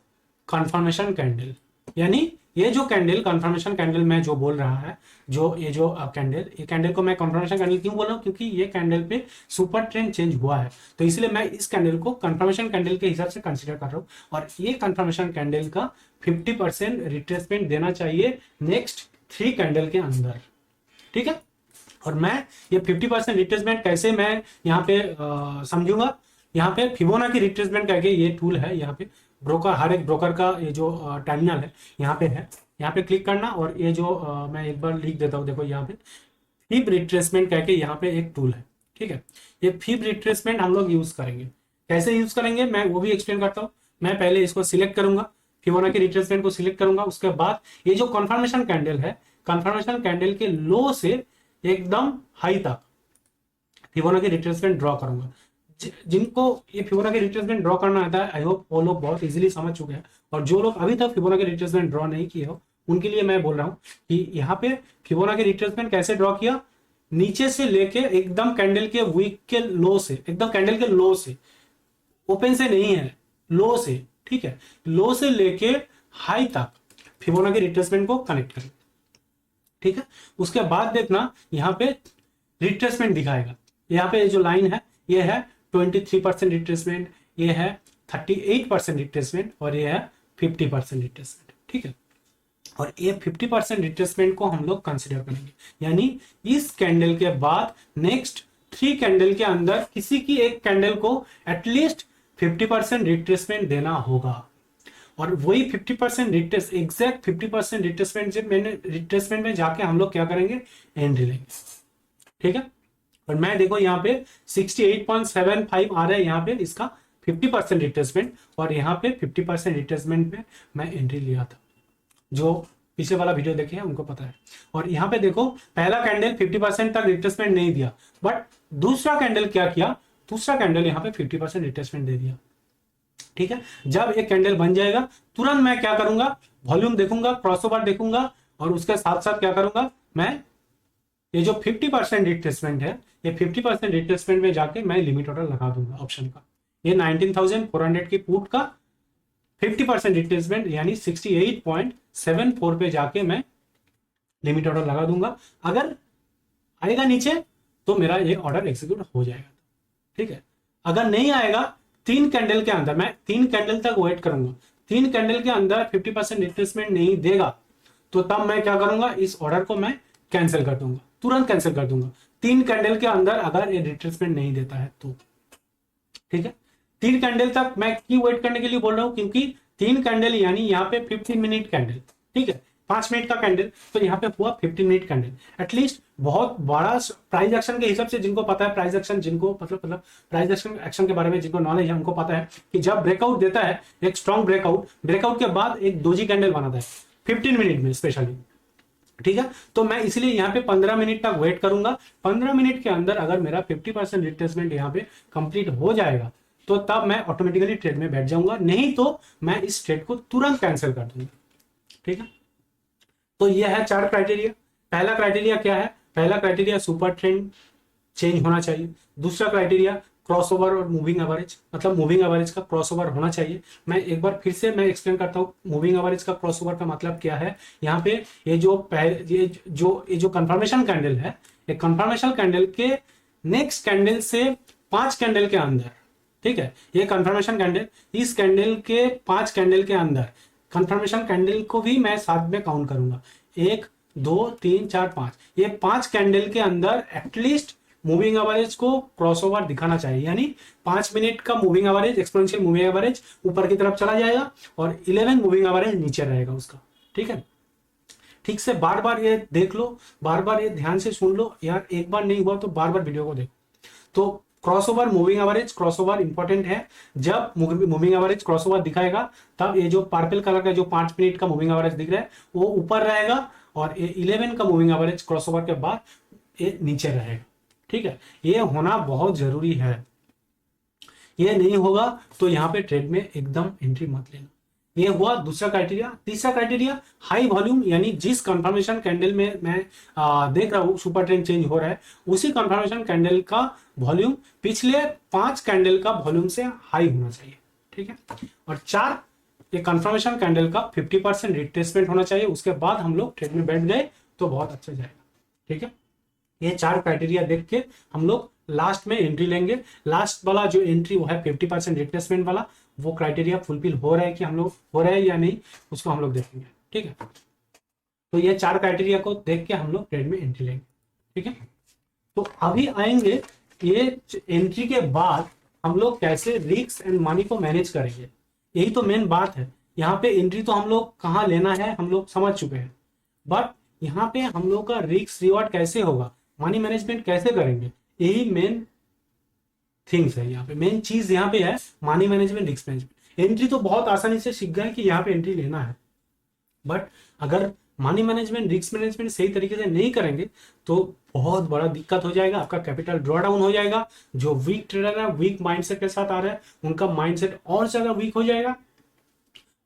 confirmation candle. यानी ये जो कैंडल, कंफर्मेशन कैंडल में जो बोल रहा है, जो ये जो ये कैंडल को मैं कंफर्मेशन कैंडल क्यों बोल रहा हूँ, क्योंकि ये कैंडल पे सुपर ट्रेंड चेंज हुआ है, तो इसलिए मैं इस कैंडल को कंफर्मेशन कैंडल के हिसाब से कंसीडर कर रहा हूँ। और ये कंफर्मेशन कैंडल का 50% रिट्रेसमेंट देना चाहिए नेक्स्ट 3 कैंडल के अंदर। ठीक है, और मैं ये 50% रिट्रेसमेंट कैसे मैं यहाँ पे समझूंगा, यहाँ पे फिबोनाची रिट्रेसमेंट करके ये टूल है। यहाँ पे ब्रोकर, हर एक ब्रोकर का ये जो टर्मिनल है यहाँ पे है, यहाँ पे क्लिक करना। और ये जो मैं एक बार लिख देता हूँ, देखो यहाँ पे फिब रिट्रेसमेंट करके यहाँ पे एक टूल है। ठीक है, ये फिब रिट्रेसमेंट हम लोग यूज करेंगे। कैसे यूज करेंगे मैं वो भी एक्सप्लेन करता हूँ। मैं पहले इसको सिलेक्ट करूंगा, फिबोनाची रिट्रेसमेंट को सिलेक्ट करूंगा। उसके बाद ये जो कंफर्मेशन कैंडल है, कंफर्मेशन कैंडल के लो से एकदम हाई तक फिबोनाची रिट्रेसमेंट ड्रॉ करूंगा। जिनको ये फिबोनाची रिट्रेसमेंट ड्रॉ करना आता है, आई होप वो लोग बहुत इजीली समझ चुके हैं। और जो लोग अभी तक फिबोनाची रिट्रेसमेंट ड्रॉ नहीं किए हो उनके लिए मैं बोल रहा हूं कि यहाँ पे फिबोनाची रिट्रेसमेंट कैसे ड्रॉ किया, नीचे से लेके एकदम कैंडल के वीक के लो से, एकदम कैंडल के लो से, ओपन से नहीं है, लो से। ठीक है, लो से लेके हाई तक फिबोनाची रिट्रेसमेंट को कनेक्ट करें। ठीक है, उसके बाद देखना यहाँ पे रिट्रेसमेंट दिखाएगा। यहाँ पे जो लाइन है ये है 23% रिट्रेसमेंट, ये है 38% रिट्रेसमेंट और ये है 50% रिट्रेसमेंट। ठीक है, और ये 50% रिट्रेसमेंट को हम लोग कंसिडर करेंगे। यानी इस कैंडल के बाद नेक्स्ट 3 कैंडल के अंदर किसी की एक कैंडल को एटलीस्ट 50% रिट्रेसमेंट देना होगा। और वही 50% रिट्रेस, एग्जैक्ट 50% रिट्रेसमेंट जब मैंने रिट्रेसमेंट में जाके हम लोग क्या करेंगे, एंट्री लेंगे। ठीक है, और मैं देखो यहाँ पे 68.75 आ रहा है यहाँ पे इसका 50% रिट्रेसमेंट, और यहाँ पे 50% रिट्रेसमेंट पे मैं एंट्री लिया था। जो पीछे वाला वीडियो देखे हैं उनको पता है। और यहाँ पे देखो पहला कैंडल 50% तक रिट्रेसमेंट नहीं दिया, बट दूसरा कैंडल क्या किया, दूसरा कैंडल यहाँ पे 50% रिट्रेसमेंट दे दिया। ठीक है, जब एक कैंडल बन जाएगा तुरंत मैं क्या करूंगा, वॉल्यूम देखूंगा, क्रॉसओवर देखूंगा, और उसके साथ साथ क्या करूंगा, मैं ये जो 50% रिट्रेसमेंट है, ये 50% रिट्रेसमेंट में जाके मैं लिमिट ऑर्डर लगा दूंगा ऑप्शन का। ये 19,400 की पुट का 50% रिट्रेसमेंट यानी 68.74 पे जाके मैं लिमिट ऑर्डर लगा दूंगा। अगर आएगा नीचे तो मेरा ये ऑर्डर एग्जीक्यूट हो जाएगा। ठीक है, अगर नहीं आएगा 3 कैंडल के अंदर, मैं 3 कैंडल तक वेट करूंगा। 3 कैंडल के अंदर 50% रिट्रेसमेंट नहीं देगा तो तब मैं क्या करूंगा, इस ऑर्डर को मैं कैंसिल कर दूंगा, तुरंत कैंसिल कर दूंगा। 3 कैंडल के अंदर अगर ये रिट्रेसमेंट नहीं देता है तो। ठीक है, 3 कैंडल तक मैं क्यों वेट करने के लिए बोल रहा हूं, क्योंकि 3 कैंडल यानी यहाँ पे 15 मिनट कैंडल। ठीक है, 5 मिनट का कैंडल, तो यहाँ पे हुआ 15 मिनट कैंडल। एटलीस्ट बहुत बड़ा प्राइस एक्शन के हिसाब से, जिनको पता है प्राइस एक्शन, जिनको मतलब प्राइस एक्शन के बारे में जिनको नॉलेज है, उनको पता है कि जब ब्रेकआउट देता है एक स्ट्रॉन्ग ब्रेकआउट के बाद एक दोजी कैंडल बनाता है 15 मिनट में स्पेशली, ठीक है। तो मैं इसलिए यहाँ पे 15 मिनट तक वेट करूंगा। 15 मिनट के अंदर अगर मेरा 50% रिट्रेसमेंट यहाँ पे कंप्लीट हो जाएगा तो तब मैं ऑटोमेटिकली ट्रेड में बैठ जाऊंगा, नहीं तो मैं इस ट्रेड को तुरंत कैंसिल कर दूंगा, ठीक है। तो ये है 4 क्राइटेरिया। पहला क्राइटेरिया क्या है? पहला क्राइटेरिया सुपर ट्रेंड चेंज होना चाहिए। दूसरा क्राइटेरिया क्रॉसओवर और मूविंग एवरेज, मतलब मूविंग एवरेज का क्रॉसओवर होना चाहिए। मैं एक बार फिर से मैं एक्सप्लेन करता हूँ मूविंग एवरेज का क्रॉसओवर का मतलब क्या है। यहाँ पे ये जो कंफर्मेशन कैंडल है, ये कंफर्मेशन कैंडल के नेक्स्ट कैंडल से 5 कैंडल के अंदर, ठीक है, ये कंफर्मेशन कैंडल, इस कैंडल के 5 कैंडल के अंदर, कंफर्मेशन कैंडल को भी मैं साथ में काउंट करूंगा, 1 2 3 4 5, ये 5 कैंडल के अंदर एटलीस्ट मूविंग एवरेज को क्रॉसओवर दिखाना चाहिए। यानी 5 मिनट का moving average, exponential moving average ऊपर की तरफ चला जाएगा और 11 मूविंग एवरेज नीचे रहेगा उसका, ठीक है। ठीक से बार बार ये देख लो, बार बार ये ध्यान से सुन लो यार, एक बार नहीं हुआ तो बार बार वीडियो को देखो। तो crossover moving average, crossover important है। जब मूविंग एवरेज क्रॉसओवर दिखाएगा तब ये जो पर्पल कलर का जो 5 मिनट का मूविंग एवरेज दिख रहा है वो ऊपर रहेगा और ये 11 का मूविंग एवरेज क्रॉसओवर के बाद ये नीचे रहेगा, ठीक है। ये होना बहुत जरूरी है, ये नहीं होगा तो यहां पे ट्रेड में एकदम एंट्री मत लेना। ये हुआ दूसरा क्राइटेरिया। तीसरा क्राइटेरिया हाई वॉल्यूम, यानी जिस कंफर्मेशन कैंडल में मैं देख रहा हूं सुपर ट्रेंड चेंज हो रहा है, उसी कंफर्मेशन कैंडल का वॉल्यूम पिछले 5 कैंडल का वॉल्यूम से हाई होना चाहिए, ठीक है। और 4, ये कंफर्मेशन कैंडल का 50% रिट्रेसमेंट होना चाहिए। उसके बाद हम लोग ट्रेड में बैठ गए तो बहुत अच्छा जाएगा, ठीक है। ये 4 क्राइटेरिया देख के हम लोग लास्ट में एंट्री लेंगे। लास्ट वाला जो एंट्री वो है 50% रिप्लेसमेंट वाला, वो क्राइटेरिया फुलफिल हो रहा है कि हम लोग हो रहा है या नहीं, उसको हम लोग देखेंगे, ठीक है। तो ये 4 क्राइटेरिया को देख के हम लोग ट्रेड में एंट्री लेंगे, ठीक है। तो अभी आएंगे ये एंट्री के बाद हम लोग कैसे रिस्क एंड मनी को मैनेज करेंगे, यही तो मेन बात है। यहाँ पे एंट्री तो हम लोग कहाँ लेना है हम लोग समझ चुके हैं, बट यहाँ पे हम लोग का रिस्क रिवॉर्ड कैसे होगा, मनी मैनेजमेंट कैसे करेंगे, यही मेन थिंग्स है। यहाँ पे मेन चीज यहाँ पे है money management, risk management. Entry तो बहुत आसानी से सीख गए कि यहाँ पे एंट्री लेना है, बट अगर मनी मैनेजमेंट, रिस्क मैनेजमेंट सही तरीके से नहीं करेंगे तो बहुत बड़ा दिक्कत हो जाएगा, आपका कैपिटल ड्रॉ डाउन हो जाएगा। जो वीक ट्रेडर है, वीक माइंडसेट के साथ आ रहा है, उनका माइंडसेट और ज्यादा वीक हो जाएगा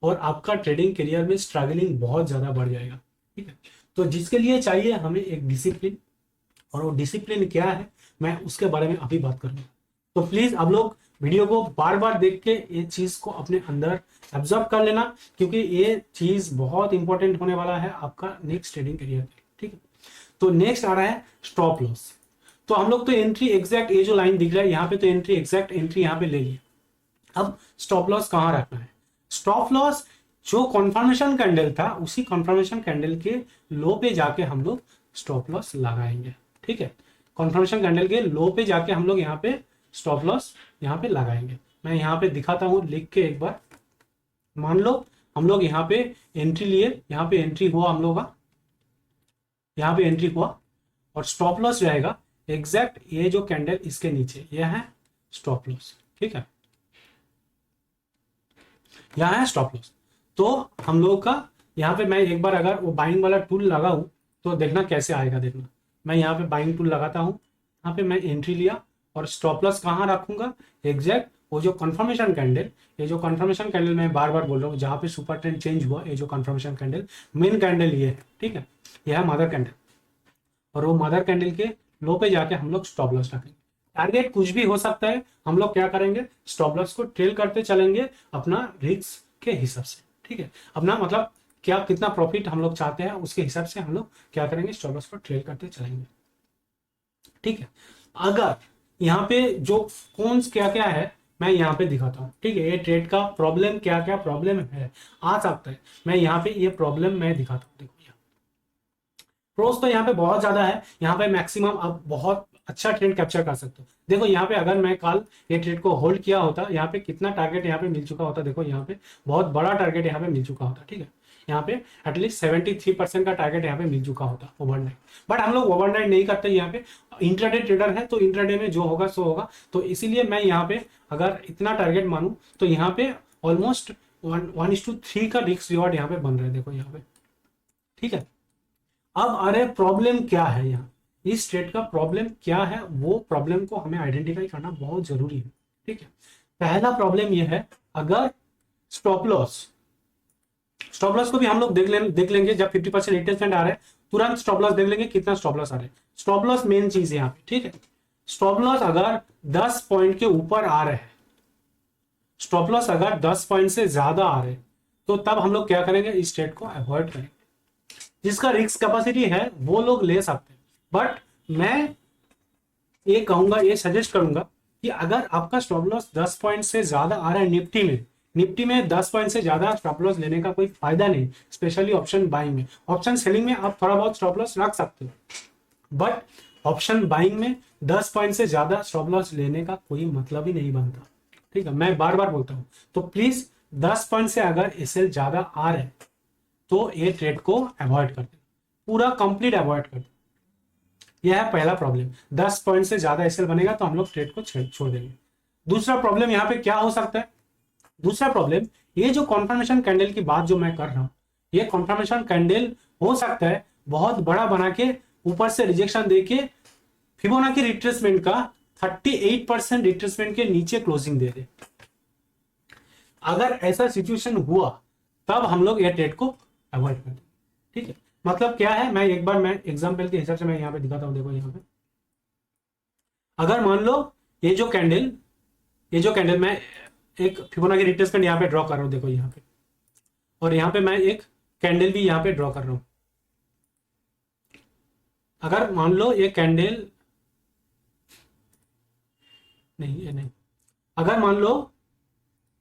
और आपका ट्रेडिंग करियर में स्ट्रगलिंग बहुत ज्यादा बढ़ जाएगा, ठीक है। तो जिसके लिए चाहिए हमें एक डिसिप्लिन, और वो डिसिप्लिन क्या है मैं उसके बारे में अभी बात करूंगा। तो प्लीज आप लोग वीडियो को बार बार देख के ये चीज को अपने अंदर एब्जॉर्ब कर लेना, क्योंकि ये चीज बहुत इंपॉर्टेंट होने वाला है आपका नेक्स्ट ट्रेडिंग करियर में, ठीक है। तो नेक्स्ट आ रहा है स्टॉप लॉस। तो हम लोग तो एंट्री एग्जैक्ट, ये जो लाइन दिख रहा है यहाँ पे, तो एंट्री एग्जैक्ट एंट्री यहाँ पे ले लिया। अब स्टॉप लॉस कहाँ रखना है? स्टॉप लॉस जो कॉन्फर्मेशन कैंडल था उसी कॉन्फर्मेशन कैंडल के लो पे जाके हम लोग स्टॉप लॉस लगाएंगे, ठीक है। कॉन्फर्मेशन कैंडल के लो पे जाके हम लोग यहाँ पे स्टॉप लॉस यहाँ पे लगाएंगे। मैं यहाँ पे दिखाता हूँ लिख के एक बार। मान लो हम लोग यहाँ पे एंट्री लिए, यहाँ पे एंट्री हुआ हम लोग का, यहाँ पे एंट्री हुआ और स्टॉप लॉस रहेगा एग्जैक्ट ये जो कैंडल इसके नीचे, ये है स्टॉप लॉस, ठीक है। यहाँ है स्टॉप लॉस। तो हम लोग का यहाँ पे मैं एक बार अगर वो बाइंग वाला टूल लगाऊं तो देखना कैसे आएगा। देखना मैं यहाँ पे बाइंग टूल लगाता हूँ, यहाँ पे मैं एंट्री लिया और स्टॉप लॉस कहाँ रखूंगा? एग्जैक्ट वो जो कंफर्मेशन कैंडल, ये जो कंफर्मेशन कैंडल मैं बार बार बोल रहा हूँ जहाँ पे सुपर ट्रेंड चेंज हुआ, ये जो कंफर्मेशन कैंडल मेन कैंडल ये है, ठीक है। यह है मदर कैंडल और वो मदर कैंडल के लो पे जाके हम लोग स्टॉप लॉस रखेंगे। टारगेट कुछ भी हो सकता है, हम लोग क्या करेंगे? स्टॉप लॉस को ट्रेल करते चलेंगे अपना रिस्क के हिसाब से, ठीक है। अपना मतलब क्या कितना प्रॉफिट हम लोग चाहते हैं उसके हिसाब से हम लोग क्या करेंगे? स्टॉप लॉस को ट्रेल करते चलेंगे, ठीक है। अगर यहाँ पे जो कौन क्या क्या है मैं यहाँ पे दिखाता हूँ, ठीक है। ये ट्रेड का प्रॉब्लम क्या क्या प्रॉब्लम है आ सकता है, मैं यहाँ पे ये प्रॉब्लम मैं दिखाता हूँ। देखो प्रोस तो यहाँ पे बहुत ज्यादा है, यहाँ पे मैक्सिमम आप बहुत अच्छा ट्रेड कैप्चर कर सकते हो। देखो यहाँ पे अगर मैं कल ये ट्रेड को होल्ड किया होता, यहाँ पे कितना टारगेट यहाँ पे मिल चुका होता। देखो यहाँ पे बहुत बड़ा टारगेट यहाँ पे मिल चुका होता, ठीक है। यहाँ पे एटलीस्ट 73% का टारगेट यहाँ पे मिल चुका होता ओवरनाइट। बट हम लोग ओवरनाइट नहीं करते, यहाँ पे इंट्राडे ट्रेडर है तो इंट्राडे में जो होगा सो होगा। तो इसीलिए मैं यहाँ पे अगर इतना टारगेट मानूं तो यहाँ पे ऑलमोस्ट 1:3 का रिस्क रिवॉर्ड यहाँ पे बन रहा है, देखो यहाँ पे, ठीक है। अब अरे प्रॉब्लम क्या है, यहाँ इस ट्रेड का प्रॉब्लम क्या है, वो प्रॉब्लम को हमें आइडेंटिफाई करना बहुत जरूरी है, ठीक है। पहला प्रॉब्लम यह है, अगर स्टॉप लॉस को भी हम लोग देख लेंगे जब 50% रिट्रेसमेंट आ रहा है, तुरंत स्टॉप लॉस देख लेंगे कितना स्टॉप लॉस आ रहा है। स्टॉप लॉस मेन चीज है यहाँ पे, ठीक है। स्टॉप लॉस अगर 10 पॉइंट के ऊपर आ रहे हैं, स्टॉप लॉस अगर 10 पॉइंट से ज्यादा आ रहे हैं, तो तब हम लोग क्या करेंगे, इस ट्रेड को अवॉइड करेंगे। जिसका रिस्क कैपेसिटी है वो लोग ले सकते हैं, बट मैं ये कहूंगा, ये सजेस्ट करूंगा कि अगर आपका स्टॉप लॉस 10 पॉइंट से ज्यादा आ रहा है निफ्टी में 10 पॉइंट से ज्यादा स्टॉप लॉस लेने का कोई फायदा नहीं, स्पेशली ऑप्शन बाइंग में। ऑप्शन सेलिंग में आप थोड़ा बहुत स्टॉप लॉस रख सकते हो, बट ऑप्शन बाइंग में 10 पॉइंट से ज्यादा स्टॉप लॉस लेने का कोई मतलब ही नहीं बनता, ठीक है। मैं बार बार बोलता हूं, तो प्लीज 10 पॉइंट से अगर एसएल ज्यादा आ रहे हैं तो ये ट्रेड को अवॉइड कर दे, पूरा कंप्लीट अवॉइड कर दे। यह है पहला प्रॉब्लम, 10 पॉइंट से ज्यादा एसएल बनेगा तो हम लोग ट्रेड को छोड़ देंगे। दूसरा प्रॉब्लम यहाँ पे क्या हो सकता है, दूसरा प्रॉब्लम, ये जो कॉन्फर्मेशन कैंडल की बात जो मैं कर रहा हूं, ये कॉन्फर्मेशन कैंडल हो सकता है बहुत बड़ा बना के ऊपर से रिजेक्शन देके फिबोनाची रिट्रेसमेंट का 38% रिट्रेसमेंट के नीचे क्लोजिंग दे दे। अगर ऐसा सिचुएशन हुआ तब हम लोग ये ट्रेड को अवॉइड कर दें, ठीक है। मतलब क्या है, मैं एक बार मैं एग्जांपल के हिसाब से मैं यहाँ पे दिखाता हूं, देखो यहाँ पे अगर मान लो ये जो कैंडल मैं एक फिबोनाची रिट्रेसमेंट यहाँ पे ड्रॉ कर रहा हूं, देखो यहाँ पे, और यहाँ पे मैं एक कैंडल भी यहाँ पे ड्रॉ कर रहा हूं। अगर मान लो ये कैंडल नहीं, ये नहीं, अगर मान लो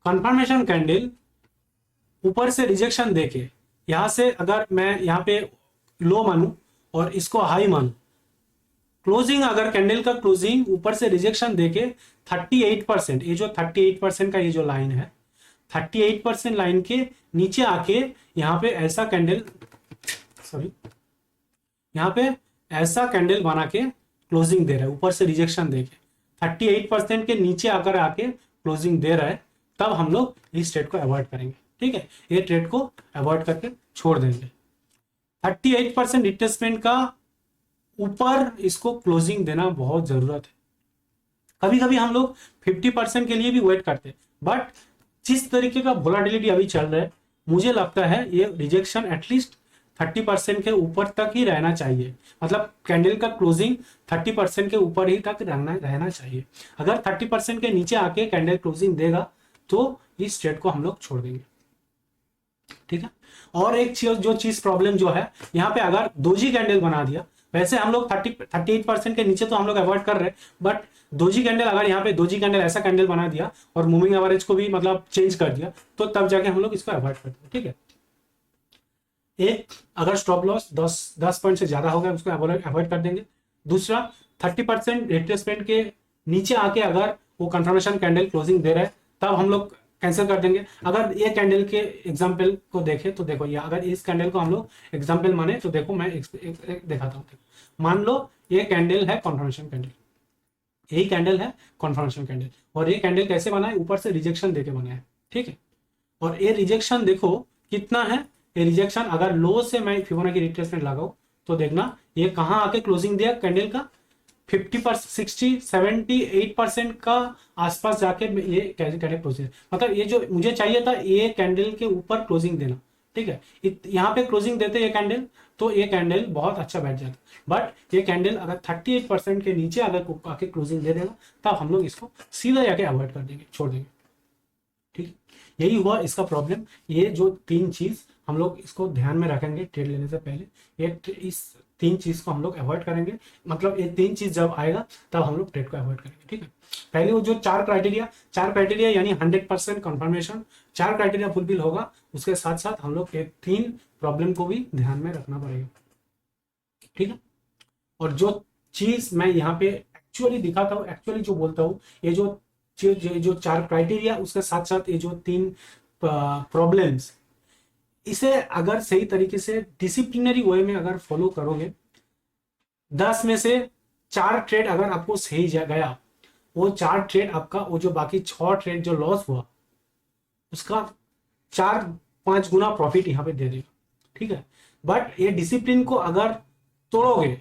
कंफर्मेशन कैंडल ऊपर से रिजेक्शन देके यहां से अगर मैं यहाँ पे लो मानू और इसको हाई मानू, क्लोजिंग अगर कैंडल का क्लोजिंग ऊपर से रिजेक्शन देके 38%, ये जो 38% का ये जो लाइन है, 38% लाइन के नीचे आके यहाँ पे ऐसा कैंडल, सॉरी, यहाँ पे ऐसा कैंडल बना के क्लोजिंग दे रहा है ऊपर से रिजेक्शन देके 38% के नीचे आकर आके क्लोजिंग दे रहा है, तब हम लोग इस ट्रेड को अवॉइड करेंगे, ठीक है। ये ट्रेड को अवॉइड करके छोड़ देंगे। 38% रिट्रेसमेंट का ऊपर इसको क्लोजिंग देना बहुत जरूरत है। कभी कभी हम लोग 50% के लिए भी वेट करते हैं, बट जिस तरीके का वोलेटिलिटी अभी चल रहा है, मुझे लगता है ये रिजेक्शन एटलीस्ट 30% के ऊपर तक ही रहना चाहिए। मतलब कैंडल का क्लोजिंग 30% के ऊपर ही तक रहना चाहिए। अगर 30% के नीचे आके कैंडल क्लोजिंग देगा तो इस ट्रेड को हम लोग छोड़ देंगे, ठीक है। और एक चीज जो प्रॉब्लम जो है यहाँ पे, अगर दोजी कैंडल बना दिया, वैसे हम लोग 38% के नीचे तो हम लोग अवॉइड कर रहे हैं, बट दोजी कैंडल, अगर यहाँ पे दोजी कैंडल ऐसा कैंडल बना दिया और मूविंग एवरेज को भी मतलब चेंज कर दिया, तो तब जाके हम लोग इसको अवॉइड करते हैं, ठीक है। एक, अगर स्टॉप लॉस 10 पॉइंट से ज्यादा होगा उसको अवॉइड कर देंगे। दूसरा, 30% रिट्रेसमेंट के नीचे आके अगर वो कंफर्मेशन कैंडल क्लोजिंग दे रहा है, तब हम लोग कैंसिल कर देंगे। अगर ये कैंडल के एग्जांपल को देखें तो देखो, ये अगर इस कैंडल को हम लोग एग्जांपल माने तो देखो मैं एक दिखाता हूँ। मान लो ये कैंडल है कॉन्फर्मेशन कैंडल, यही कैंडल है कॉन्फर्मेशन कैंडल, और ये कैंडल कैसे बना है, ऊपर से रिजेक्शन देके बना है, ठीक है। और ये रिजेक्शन देखो कितना है, ये रिजेक्शन अगर लो से मैं फिबोनाची रिट्रेसमेंट लगाऊं तो देखना ये कहां आके क्लोजिंग दिया कैंडल का, 78% का आसपास जाके ये कैंडल क्लोजिंग, मतलब ये जो मुझे चाहिए था ये कैंडल के ऊपर क्लोजिंग देना, ठीक है। यहाँ पे क्लोजिंग देते ये कैंडल तो ये कैंडल बहुत अच्छा बैठ जाता, बट ये कैंडल अगर 38% के नीचे अगर आके क्लोजिंग दे देगा तब हम लोग इसको सीधा जाके अवॉइड कर देंगे, छोड़ देंगे, ठीक। यही हुआ इसका प्रॉब्लम। ये जो 3 चीज हम लोग इसको ध्यान में रखेंगे ट्रेड लेने से पहले, ये इस 3 चीज को हम लोग अवॉइड करेंगे। मतलब ये 3 चीज जब आएगा तब हम लोग ट्रेड को अवॉइड करेंगे, ठीक है। पहले वो जो 4 क्राइटेरिया यानी 100% कंफर्मेशन, 4 क्राइटेरिया फुलफिल होगा, उसके साथ साथ हम लोग ये 3 प्रॉब्लम को भी ध्यान में रखना पड़ेगा, ठीक है। और जो चीज मैं यहाँ पे एक्चुअली दिखाता हूँ, एक्चुअली जो बोलता हूँ, ये जो 4 क्राइटेरिया उसके साथ साथ ये जो 3 प्रॉब्लम्स, इसे अगर सही तरीके से डिसिप्लिनरी वे में अगर फॉलो करोगे, 10 में से 4 ट्रेड अगर आपको सही गया, वो 4 ट्रेड आपका, वो जो बाकी 6 ट्रेड जो लॉस हुआ उसका 4-5 गुना प्रॉफिट यहां पे दे देगा। ठीक है, बट ये डिसिप्लिन को अगर तोड़ोगे,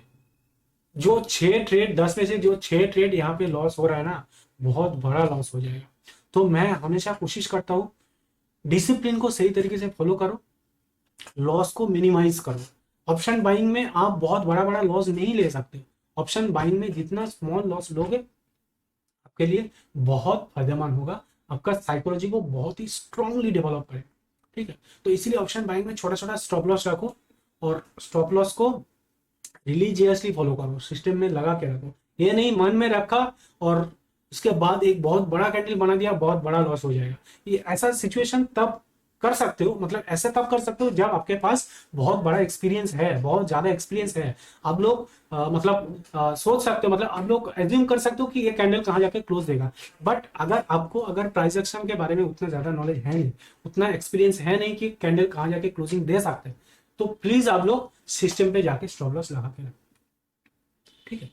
जो 6 ट्रेड 10 में से जो 6 ट्रेड यहाँ पे लॉस हो रहा है ना, बहुत बड़ा लॉस हो जाएगा। तो मैं हमेशा कोशिश करता हूं डिसिप्लिन को सही तरीके से फॉलो करो, लॉस को मिनिमाइज करो। ऑप्शन बाइंग में आप बहुत बड़ा बड़ा लॉस नहीं ले सकते। ऑप्शन बाइंग में जितना स्मॉल लॉस लोगे आपके लिए बहुत फायदेमंद होगा, आपका साइकोलॉजी को बहुत ही स्ट्रांगली डेवलप करे। ठीक है, तो इसीलिए ऑप्शन बाइंग में छोटा छोटा स्टॉप लॉस रखो और स्टॉप लॉस को रिलीजियसली फॉलो करो, सिस्टम में लगा के रखो। ये नहीं मन में रखा और उसके बाद एक बहुत बड़ा कैंडल बना दिया, बहुत बड़ा लॉस हो जाएगा। ये ऐसा सिचुएशन तब कर सकते हो, मतलब ऐसे तब कर सकते हो जब आपके पास बहुत बड़ा एक्सपीरियंस है, बहुत ज्यादा एक्सपीरियंस है। आप लोग सोच सकते हो, मतलब आप लोग एज्यूम कर सकते हो कि ये कैंडल कहां जाके क्लोज देगा। बट अगर आपको अगर प्राइस एक्शन के बारे में उतना ज्यादा नॉलेज है नहीं, उतना एक्सपीरियंस है नहीं कि कैंडल कहां जाके क्लोजिंग दे सकते हैं, तो प्लीज आप लोग सिस्टम पे जाके स्टॉप लॉस लगा के रखें। ठीक है,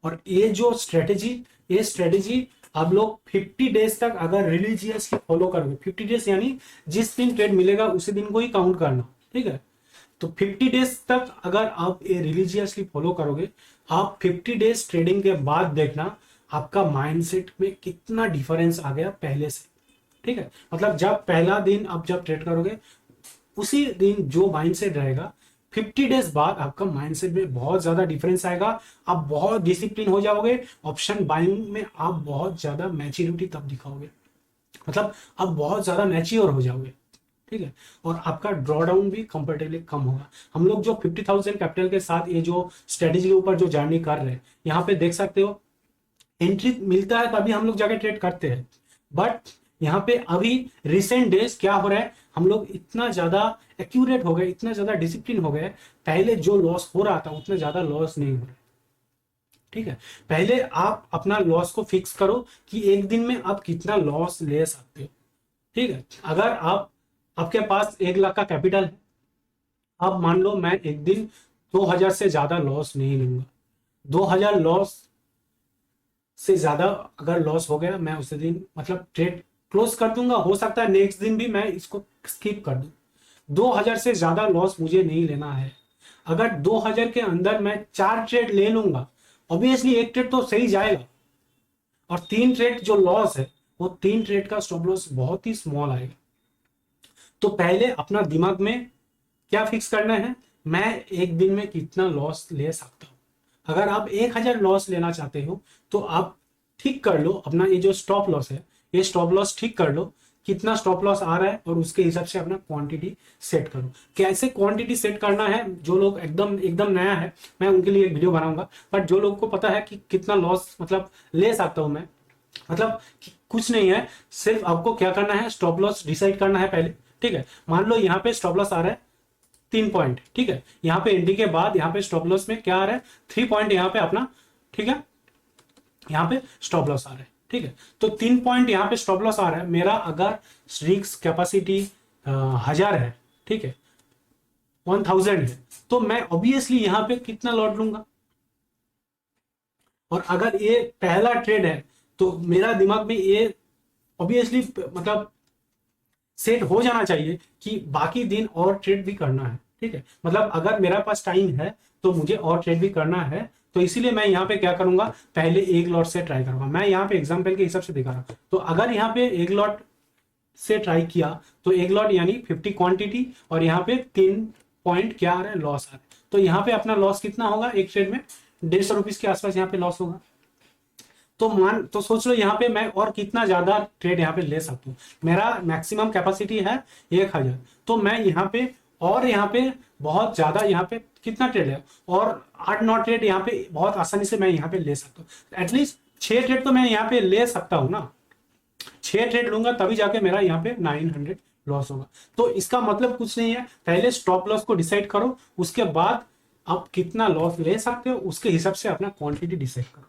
और ये स्ट्रेटेजी आप लोग 50 डेज तक अगर रिलीजियसली फॉलो करोगे, 50 डेज यानी जिस दिन ट्रेड मिलेगा उसी दिन को ही काउंट करना। ठीक है, तो 50 डेज तक अगर आप ये रिलीजियसली फॉलो करोगे, आप 50 डेज ट्रेडिंग के बाद देखना आपका माइंडसेट में कितना डिफरेंस आ गया पहले से। ठीक है, मतलब जब पहला दिन आप जब ट्रेड करोगे उसी दिन जो माइंडसेट रहेगा, 50 डेज बाद आपका माइंडसेट में बहुत ज्यादा डिफरेंस आएगा। आप बहुत डिसिप्लिन हो जाओगे, ऑप्शन बाइंग में आप बहुत ज्यादा मैच्योरिटी तब दिखाओगे, मतलब आप बहुत ज्यादा मैच्योर हो जाओगे। ठीक है, और आपका ड्रॉ डाउन भी कंफर्टेबली कम होगा। हम लोग जो 50,000 कैपिटल के साथ ये जो स्ट्रेटेजी के ऊपर जो जर्नी कर रहे हैं, यहाँ पे देख सकते हो एंट्री मिलता है तभी हम लोग जाके ट्रेड करते हैं। बट यहाँ पे अभी रिसेंट डेज क्या हो रहा है, हम लोग इतना ज्यादा एक्यूरेट हो गए, इतना ज्यादा डिसिप्लिन हो गए, पहले जो लॉस हो रहा था उतना ज्यादा लॉस नहीं हो रहा। ठीक है, पहले आप अपना लॉस को फिक्स करो कि एक दिन में आप कितना लॉस ले सकते हो। ठीक है, अगर आपके पास 1 लाख का कैपिटल है, अब मान लो मैं एक दिन 2,000 से ज्यादा लॉस नहीं लूंगा। 2,000 लॉस से ज्यादा अगर लॉस हो गया, मैं उसे दिन मतलब ट्रेड क्लोज कर दूंगा। हो सकता है नेक्स्ट दिन भी मैं इसको स्किप कर दूं। 2,000 से ज्यादा लॉस मुझे नहीं लेना है। अगर 2,000 के अंदर मैं 4 ट्रेड ले लूंगा, ऑब्वियसली एक ट्रेड तो सही जाएगा, और 3 ट्रेड जो लॉस है वो 3 ट्रेड का स्टॉप लॉस बहुत ही स्मॉल आएगा। तो पहले अपना दिमाग में क्या फिक्स करना है, मैं एक दिन में कितना लॉस ले सकता हूं। अगर आप 1,000 लॉस लेना चाहते हो तो आप ठीक कर लो अपना ये जो स्टॉप लॉस है, ये स्टॉप लॉस ठीक कर लो, कितना स्टॉप लॉस आ रहा है और उसके हिसाब से अपना क्वांटिटी सेट करो। कैसे क्वांटिटी सेट करना है, जो लोग एकदम एकदम नया है मैं उनके लिए एक वीडियो बनाऊंगा। बट जो लोग को पता है कि कितना लॉस मतलब ले सकता हूं मैं, मतलब कुछ नहीं है, सिर्फ आपको क्या करना है, स्टॉप लॉस डिसाइड करना है पहले। ठीक है, मान लो यहाँ पे स्टॉप लॉस आ रहा है 3 पॉइंट। ठीक है, यहाँ पे एंट्री के बाद यहाँ पे स्टॉप लॉस में क्या आ रहा है, 3 पॉइंट यहाँ पे अपना। ठीक है, यहाँ पे स्टॉप लॉस आ रहा है। ठीक है, तो 3 पॉइंट यहाँ पे स्टॉप लॉस आ रहा है मेरा। अगर रिस्क कैपेसिटी 1,000 है, ठीक है, 1,000 है, तो मैं ऑब्वियसली यहाँ पे कितना लॉट लूंगा। और अगर ये पहला ट्रेड है तो मेरा दिमाग में ये ऑब्वियसली मतलब सेट हो जाना चाहिए कि बाकी दिन और ट्रेड भी करना है। ठीक है, मतलब अगर मेरा पास टाइम है तो मुझे और ट्रेड भी करना है, तो इसीलिए मैं यहाँ पे क्या करूंगा, पहले एक लॉट से ट्राई करूंगा। मैं यहाँ पे एग्जांपल के हिसाब से दिखा रहा हूं, तो अगर यहाँ पे एक लॉट से ट्राई किया तो एक लॉट यानी 50 क्वांटिटी, और यहाँ पे 3 पॉइंट क्या आ रहा है, लॉस आ रहा है। तो यहाँ पे अपना लॉस कितना होगा, एक ट्रेड में 150 रुपीज के आसपास यहाँ पे लॉस होगा। तो सोच लो यहाँ पे मैं और कितना ज्यादा ट्रेड यहाँ पे ले सकता हूँ। मेरा मैक्सिमम कैपेसिटी है 1,000, तो मैं यहाँ पे और यहाँ पे बहुत ज्यादा यहाँ पे कितना ट्रेड है, और 8-9 ट्रेड यहाँ पे बहुत आसानी से मैं यहाँ पे ले सकता हूँ। एटलीस्ट 6 ट्रेड तो मैं यहाँ पे ले सकता हूँ ना, 6 ट्रेड लूंगा तभी जाके मेरा यहाँ पे 900 लॉस होगा। तो इसका मतलब कुछ नहीं है, पहले स्टॉप लॉस को डिसाइड करो, उसके बाद आप कितना लॉस ले सकते हो उसके हिसाब से अपना क्वांटिटी डिसाइड करो।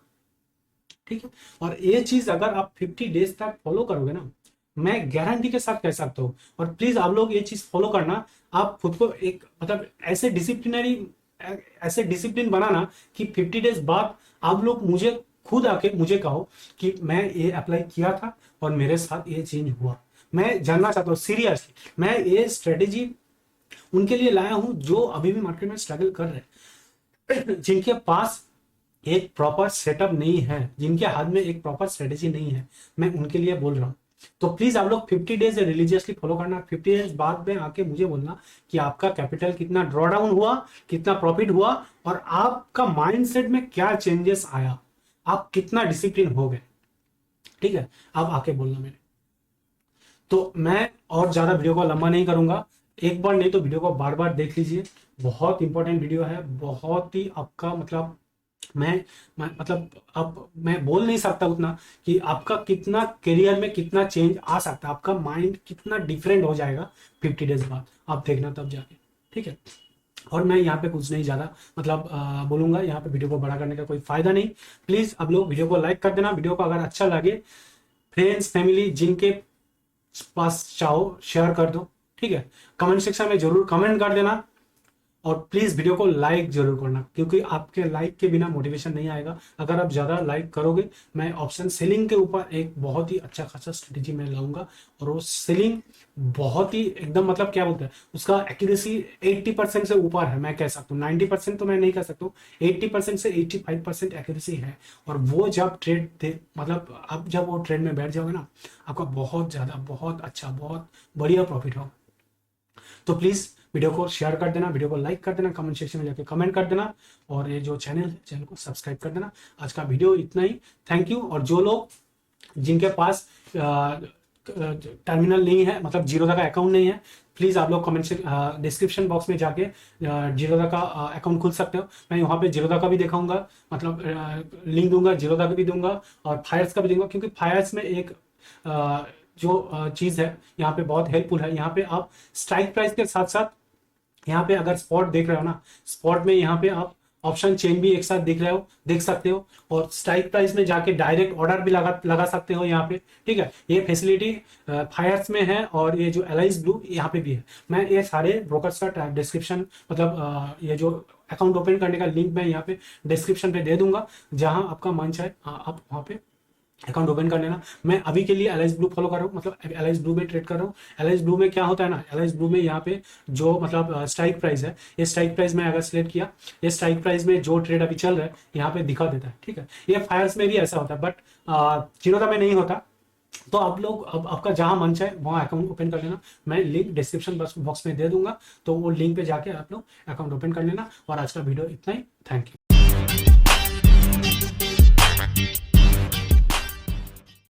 ठीक है, और ये चीज अगर आप 50 डेज तक फॉलो करोगे ना, मैं गारंटी के साथ कह सकता हूँ। और प्लीज आप लोग ये चीज फॉलो करना, आप खुद को एक मतलब ऐसे डिसिप्लिन बनाना कि 50 डेज बाद आप लोग मुझे खुद आके मुझे कहो कि मैं ये अप्लाई किया था और मेरे साथ ये चेंज हुआ। मैं जानना चाहता हूँ सीरियसली, मैं ये स्ट्रेटेजी उनके लिए लाया हूं जो अभी भी मार्केट में स्ट्रगल कर रहे हैं, जिनके पास एक प्रॉपर सेटअप नहीं है, जिनके हाथ में एक प्रॉपर स्ट्रेटेजी नहीं है, मैं उनके लिए बोल रहा हूं। तो प्लीज आप लोग 50 डेज रिलीजियसली फॉलो करना। 50 डेज बाद में आके मुझे बोलना कि आपका कैपिटल कितना ड्रॉ डाउन हुआ, कितना प्रॉफिट हुआ, और आपका माइंडसेट में क्या चेंजेस आया, आप कितना डिसिप्लिन हो गए। ठीक है, आप आके बोलना मेरे। तो मैं और ज्यादा वीडियो को लंबा नहीं करूंगा, एक बार नहीं तो वीडियो को बार बार देख लीजिए, बहुत इंपॉर्टेंट वीडियो है, बहुत ही आपका मतलब मैं मतलब अब मैं बोल नहीं सकता उतना कि आपका कितना करियर में कितना चेंज आ सकता है, आपका माइंड कितना डिफरेंट हो जाएगा 50 डेज बाद, आप देखना तब जाके। ठीक है, और मैं यहाँ पे कुछ नहीं ज्यादा मतलब बोलूंगा, यहाँ पे वीडियो को बड़ा करने का कोई फायदा नहीं। प्लीज आप लोग वीडियो को लाइक कर देना, वीडियो को अगर अच्छा लगे फ्रेंड्स फैमिली जिनके पास चाहो शेयर कर दो। ठीक है, कमेंट सेक्शन में जरूर कमेंट कर देना, और प्लीज वीडियो को लाइक जरूर करना, क्योंकि आपके लाइक के बिना मोटिवेशन नहीं आएगा। अगर आप ज्यादा लाइक करोगे, मैं ऑप्शन सेलिंग के ऊपर एक बहुत ही अच्छा खासा स्ट्रेटेजी मैं लाऊंगा, और वो सेलिंग बहुत ही एकदम मतलब क्या बोलते हैं, उसका एक्यूरेसी 80% से ऊपर है, मैं कह सकता हूँ। 90% तो मैं नहीं कह सकता हूँ, 80% से 85% एक्यूरेसी है। और वो जब ट्रेड मतलब आप जब वो ट्रेड में बैठ जाओगे ना, आपका बहुत ज्यादा बहुत अच्छा बहुत बढ़िया प्रॉफिट होगा। तो प्लीज वीडियो को शेयर कर देना, वीडियो को लाइक कर देना, कमेंट सेक्शन में जाके कमेंट कर देना, और ये जो चैनल है चैनल को सब्सक्राइब कर देना। आज का वीडियो इतना ही, थैंक यू। और जो लोग जिनके पास टर्मिनल नहीं है, मतलब जीरोधा का अकाउंट नहीं है, प्लीज आप लोग कमेंट से डिस्क्रिप्शन बॉक्स में जाके जीरोधा का अकाउंट खुल सकते हो। मैं वहां पे जीरोधा का भी दिखाऊंगा, मतलब लिंक दूंगा, जीरोधा का भी दूंगा और फायर्स का भी दूंगा, क्योंकि फायर्स में एक जो चीज है यहाँ पे बहुत हेल्पफुल है। यहाँ पे आप स्ट्राइक प्राइस के साथ साथ यहाँ पे अगर स्पॉट देख रहे हो ना, स्पॉट में यहाँ पे आप ऑप्शन चेन भी एक साथ देख सकते हो, और स्ट्राइक प्राइस में जाके डायरेक्ट ऑर्डर भी लगा सकते हो यहाँ पे। ठीक है, ये फैसिलिटी फायर्स में है, और ये जो एलाइज ब्लू यहाँ पे भी है। मैं ये सारे ब्रोकर्स का डिस्क्रिप्शन मतलब ये जो अकाउंट ओपन करने का लिंक मैं यहाँ पे डिस्क्रिप्शन पे दे दूंगा, जहां आपका मन चाहे आप वहां पे अकाउंट ओपन कर लेना। मैं अभी के लिए एलाइज ब्लू फॉलो कर रहा हूँ, मतलब एलाइज ब्लू में ट्रेड कर रहा हूँ। एलाइज ब्लू में क्या होता है ना, एलाइज ब्लू में यहाँ पे जो मतलब स्ट्राइक प्राइस है, ये स्ट्राइक प्राइस में अगर सिलेक्ट किया, ये स्ट्राइक प्राइस में जो ट्रेड अभी चल रहा है यहाँ पे दिखा देता है। ठीक है, ये फायर्स में भी ऐसा होता है, बट जीरोधा में नहीं होता। तो आप लोग अब आपका जहां मन चाहे वहां अकाउंट ओपन कर लेना, मैं लिंक डिस्क्रिप्शन बॉक्स में दे दूंगा, तो वो लिंक पे जाके आप लोग अकाउंट ओपन कर लेना। और आज का वीडियो इतना ही, थैंक यू।